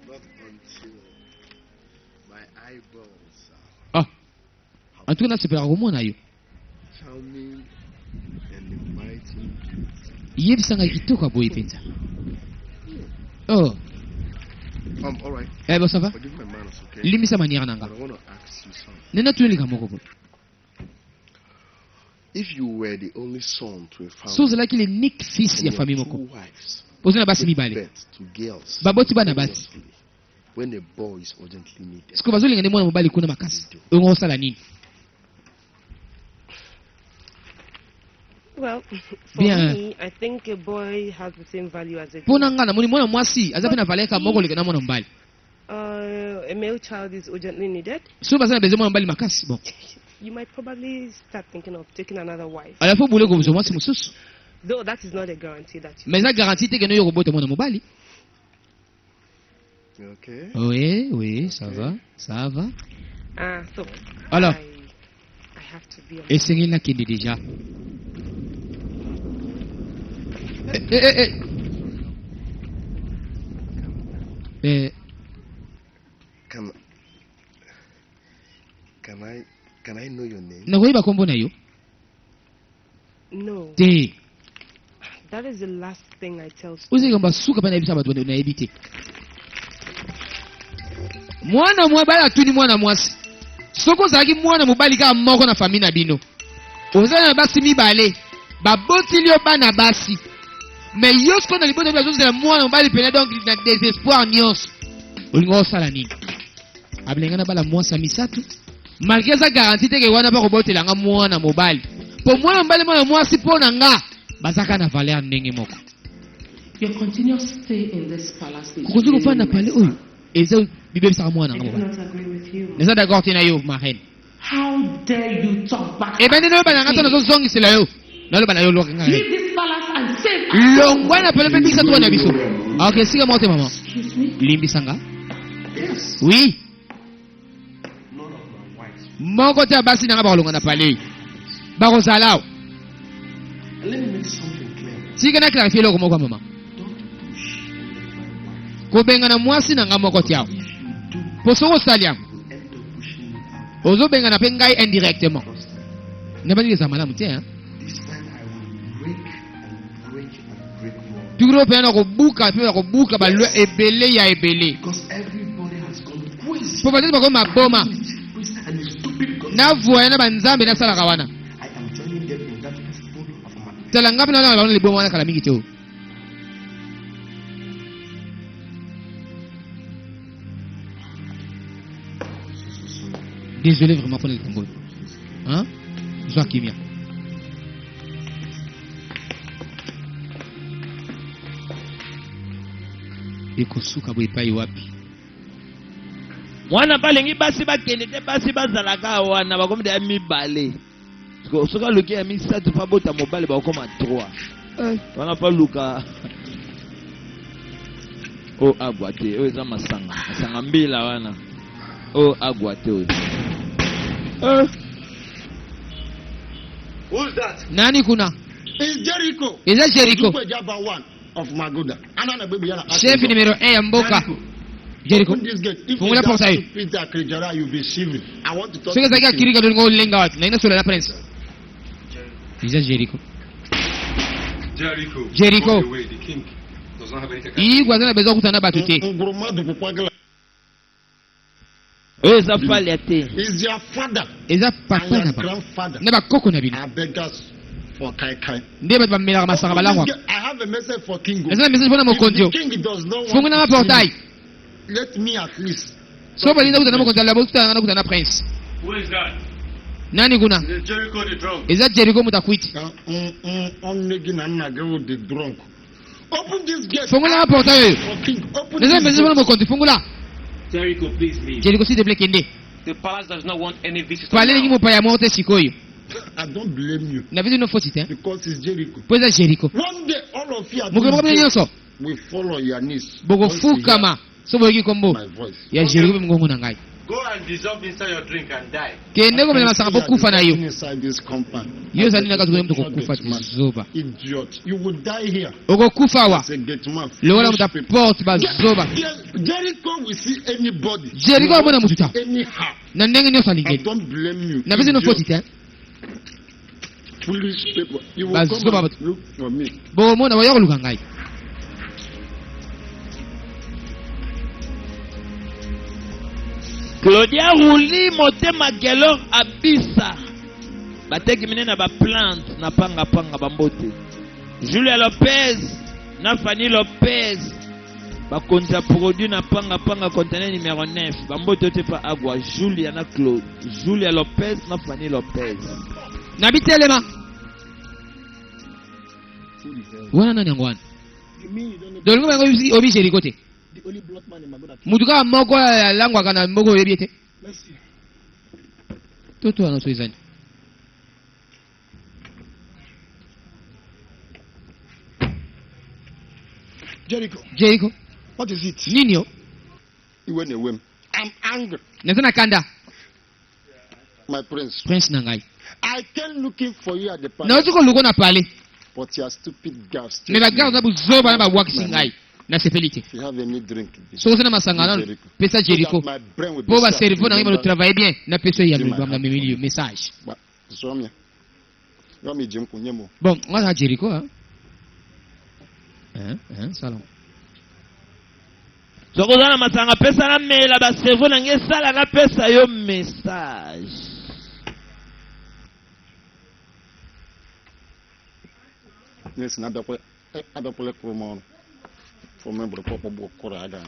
Not until my eyeballs ah en tout cas nasepelaka komona yo charming and inviting beauty. yebisanga kitoko ya boye mpenza oh All right. eh bon ça va Forgive my manners, okay? limbisa manière na But nga I want to ask you something. nena tuyelika moko boye If you were the only son to a family, so ozalaki l'unique fils and ya your famille two moko wives oza na basi gave mibale birth to girls baboti bana basi simultaneously, when a boy is urgently needed, siko bazolinga nde mwana mobali kuna makasi ongo osala nini Well, for Bien. me, I think a boy has the same value as a mpo girl. na nga namoni mwana mwasi aza mpe na valeka moko koleka na mwana mobali A male child is urgently needed. so baza na besoin mwana mobali makasi bon You might probably start thinking of taking another wife. ala fo bule kozwa mwasi mosusu Though that is not a guarantee that you. mais eza garantie te kende oyo kobota mwana mobali okay? oui oui ça va ça va So. Alors. I have to be. esengeli nakende déjà Can I I know your name? nakoyeba kombo na yo No. te That is the last thing I tell ozekamba suka mpe nayebisa bato nayebi te mwana mobali atuni mwana mwasi soki ozalaki mwana mobali kaka moko na famille na bino ozali na basi mibale babotili yo bana basi me yo siko na libota bi azozela mwana mobali pene donc na désespoir nyonso olingi osala nini abilenga na bala mwasi misato malgré eza garanti teke wana mpa kobotelanga mwana mobali mpo mwana mobali mwana mwasi mpo na nga bazaka na valeur ndenge moko Your continuous stay in this palace is kokoki kofanda na pale oyo eza bibebisaka mwana I nga do mobali not agree with you. neza d'accord te na yo marraine How dare you talk back? ebe nde nayoba nanga to nazozongisela yo naloba na yo lokanga Leave this palace and save. longwa na pele mpe bikisa tuwa na biso ok sika moko te mama Excuse me? limbisanga Yes. oui None of my wives. moko te ya basi nanga bakolonga na pale bakozala awa And let me make something clear. tika na clarifie eloko moko ya mama Don't push my wife. kobengana mwasi na nga moko te awa mpo soki osali yango You end up pushing me out. ozobengana mpe ngai indirectement Trust me. nabandi eza malamu te This time I will break and break and break more. tukiro mpe na kobuka mpe na kobuka balwa ebele ya ebele Because everybody has gone crazy. mpo batete bakomi maboma And it's stupid because navoya na banzambe nasalaka wana I am joining them in that festival of my tala ngapi na wana baona liboma wana kala mingi te o désolé vraiment mpona likambo oyo hein zwa kimia ekosuka boye epai wapi mwana balingi basi bakende te basi bazalaka wana bakomi deya mibale soki aluki ya misato mpa bota mobali bakokoma 3 wana mpa luka oyo agwa te oyo eza masanga mbila wana oyo agwa te oyo Who's that? nani kuna It's Jericho. eza Jericho Jaba one of Magoda. Anana baby yana. chef numéro 1 ya mboka Jericho Open this gate. If fungula porta hiyo Peter Krijara, you'll be shivering. I want to talk soki to ezalaki you. akirika tolinga olenga wapi naina sola na prince eza Jericho Jericho. Jericho. By the way, the king does not have anything. igwe aza na besoin okutana na bato te Ngurumadu Kupagala oyo eza falia te is your father eza and papa your na ba grandfather. na bakoko na bino I beg us for Kai Kai. nde bato bamelaka masanga balangwa I have a message for Kingo. eza na message mpona mokonzi If o the king does not want fungula na to see portail me, let me at least. so balinza kutana mokonzi alabo kutana na kutana na prince Who is that? nani kuna It is Jericho the drunk. eza Jericho mutakwiti Onnegi na nna gị with the drunk. Open this gate. fungula na portail oyo For king. Open eza this message mpona gate. mokonzi fungula Jericho, please leave. Jericho s'il te plaît kende The palace does not want any visitors. pale lingi mopaya moko te sikoyo I don't blame you na vitu nofosi te because it's Jericho. mpo eza Jericho One day all of you are mokolo moko bino nyonso we follow your knees. bokofukama so boyoki kombo My voice. ya Jericho mpe mongongo na ngai Go and dissolve inside your drink and die. kende komela masanga mpo kufa na yo Inside this compound. yo ozali na kazukoli moto kokufa tizoba Idiot. You will die here. okokufa awa As a gate man. lokola moto aporte bazoba Jericho will see anybody. Jericho amona motu ta Anyhow. na ndenge nyonso I alingeli don't blame you. na pesi nofoti te Foolish people. You will Bazoba come bat- and look for me. bomona boya koluka ngai claudia ruli motema gelor abisa bateki minene na baplante na pangapanga bambote julia lopez na fanny lopez bakonzi ya produit na pangapanga contener numéro 9 bambote oyo te mpa agwa julia na claude julia lopez na fanny lopez na bitelema wana nani yango wana dolingo bango obi Jericho te The only black man in Magoda. mutu kaka moko alangwaka na mboka oyebi ye te toto wana so ezani Jericho What is it? nini yo You went away. I'm angry, naza na kanda my prince. prince na ngai I came looking for you at the palace, nauti koluka na pale but your stupid girls. me bagarde na buzoba na babwakisi ngai na sepelite. If you have any drink, So na masangana pesa Jericho. Po ba cerveau na ngima travailler bien na pesa ya na milieu message. Bon, on a Jericho hein. Salam. Sokoza na masanga pesa na mela ba cerveau na ngesala na pesa yo message. Yes, na dapo adapole promo for member papa bo kora aga.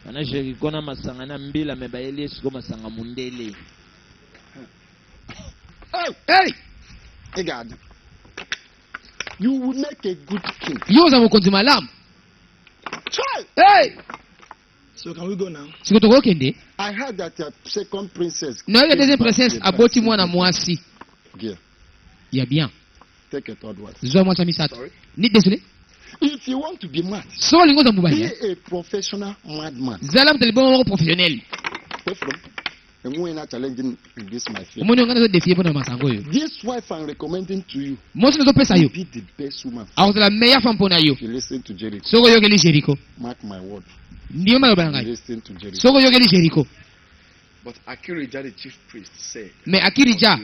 Ana Jericho na masanga na mbila mebayeli siko masanga mundele. Hey God. You will make a good king. You za mokonzi malamu. Hey! So can we go now? Sikotoko kende. I heard that your second princess. No, la deuxième princesse aboti mwana mwasi. Yeah. Ya bien. Take a third wife. Zo mwa misatu. Ni désolé. If you want to be mad, so lingo za mubali. Be a professional madman. Zala mtalibon professionnel. And we're not challenging this, my friend. This wife I'm recommending to you. Be the best woman. If you listen to Jericho. Jericho. Mark my word. You listen to Jericho. But Akirija, the chief priest, said. Mais Akirija,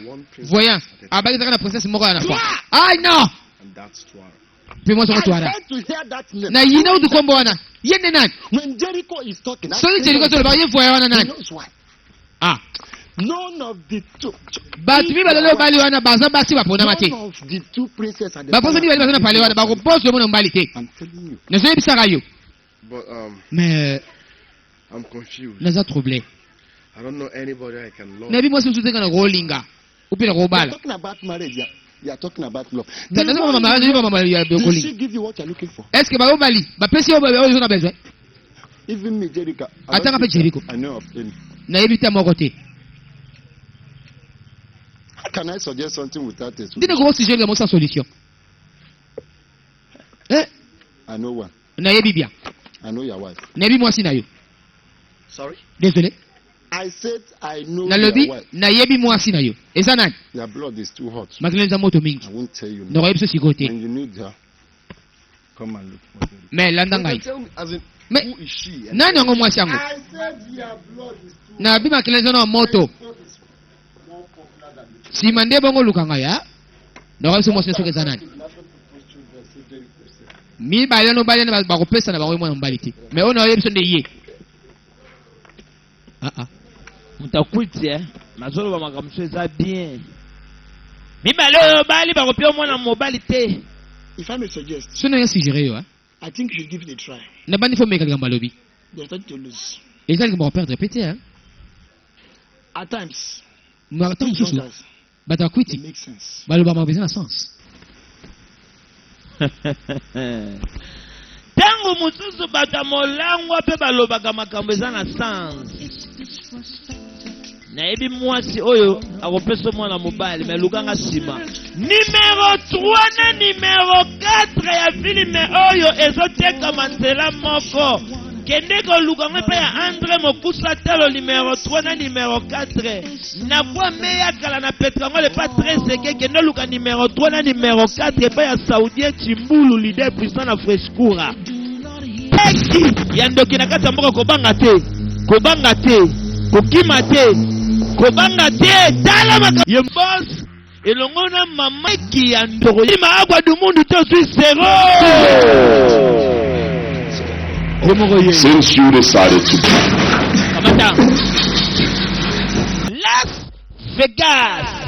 voyant, la princesse moko na fois. Ah non. And that's Twara. I had to hear that name. Na you know the combo wana. Yende nan. When Jericho is talking, so Jericho to ba ye voyant wana nan. Knows why. Ah. None of the two. But we balalo bali wana baza basi bapona mate. None of the two princes are the. Ba poso ni bali baza pale wana ba ko poso mo mbali te. I'm telling you. Ne so ebisaka yo. But mais I'm confused. Naza troublé. I don't know anybody I can love. Nabi mo se sutenga na rolinga. Upira ko bala. Talking about marriage, you are talking about love. Did she give you what you're looking for? Est-ce que ba obali ba pesi yo ba yo na besoin? Even me Jericho. Atanga pe Jericho. I know of any. Na ebita mo côté. How can I suggest something without a solution? Did go suggest le mo sans solution. I know one. Na yebi bien. I know your wife. Na yebi moi si na yo. Sorry? Désolé. I said I know na your lobi, wife. Na yebi moi si na yo. Esa nani? Your blood is too hot. Makeleza moto mingi. I won't tell you. No yebi so si côté. When you need her, come and look for her. Mais landanga. Mais who is she? Nani ngo moi si yango? I said your blood is too hot. Na bi makeleza na moto. Si mande bongo lukanga ya. No yebi so moi si sokeza nani? Mi bale no bale na ba ko pesa na ba mo mbali ti. Mais on yebi so ndeye. Mutakwiti mazolo ba makamso eza bien. Mibale bali ba kopio mwana mobali te. If I may suggest. So na suggérer yo I think you should give it a try. Na bani faut meka gamba lobi. There's nothing to lose. Et ça qui va perdre répéter hein. At times. Mais attends tout ça. Batakwiti. It makes sense. Baloba ma besoin sens. Tango mususu bata molangwa pe balobaka makambo eza na sens. Na ebi mwasi oyo akopesa mwana mobali me lukanga sima. Numéro 3 na numéro 4 ya filime oyo ezoteka manzela moko. Kende ko lukanga pe ya Andre Mokusa telo numéro 3 na numéro 4. Na kwa meya kala na Petrango le pas très seke kende luka numéro 3 na numéro 4 pa ya Saoudien Chimbulu leader puissant na Frescura. Yandoki na kata mboka kobanga te. Kobanga te. Kokima te. Kobanga te. Tala maka. Yembos. Elongona mama ki yandoko. Ima agwa du mundu te suis zéro. Since you decided to Kamata. Las Vegas.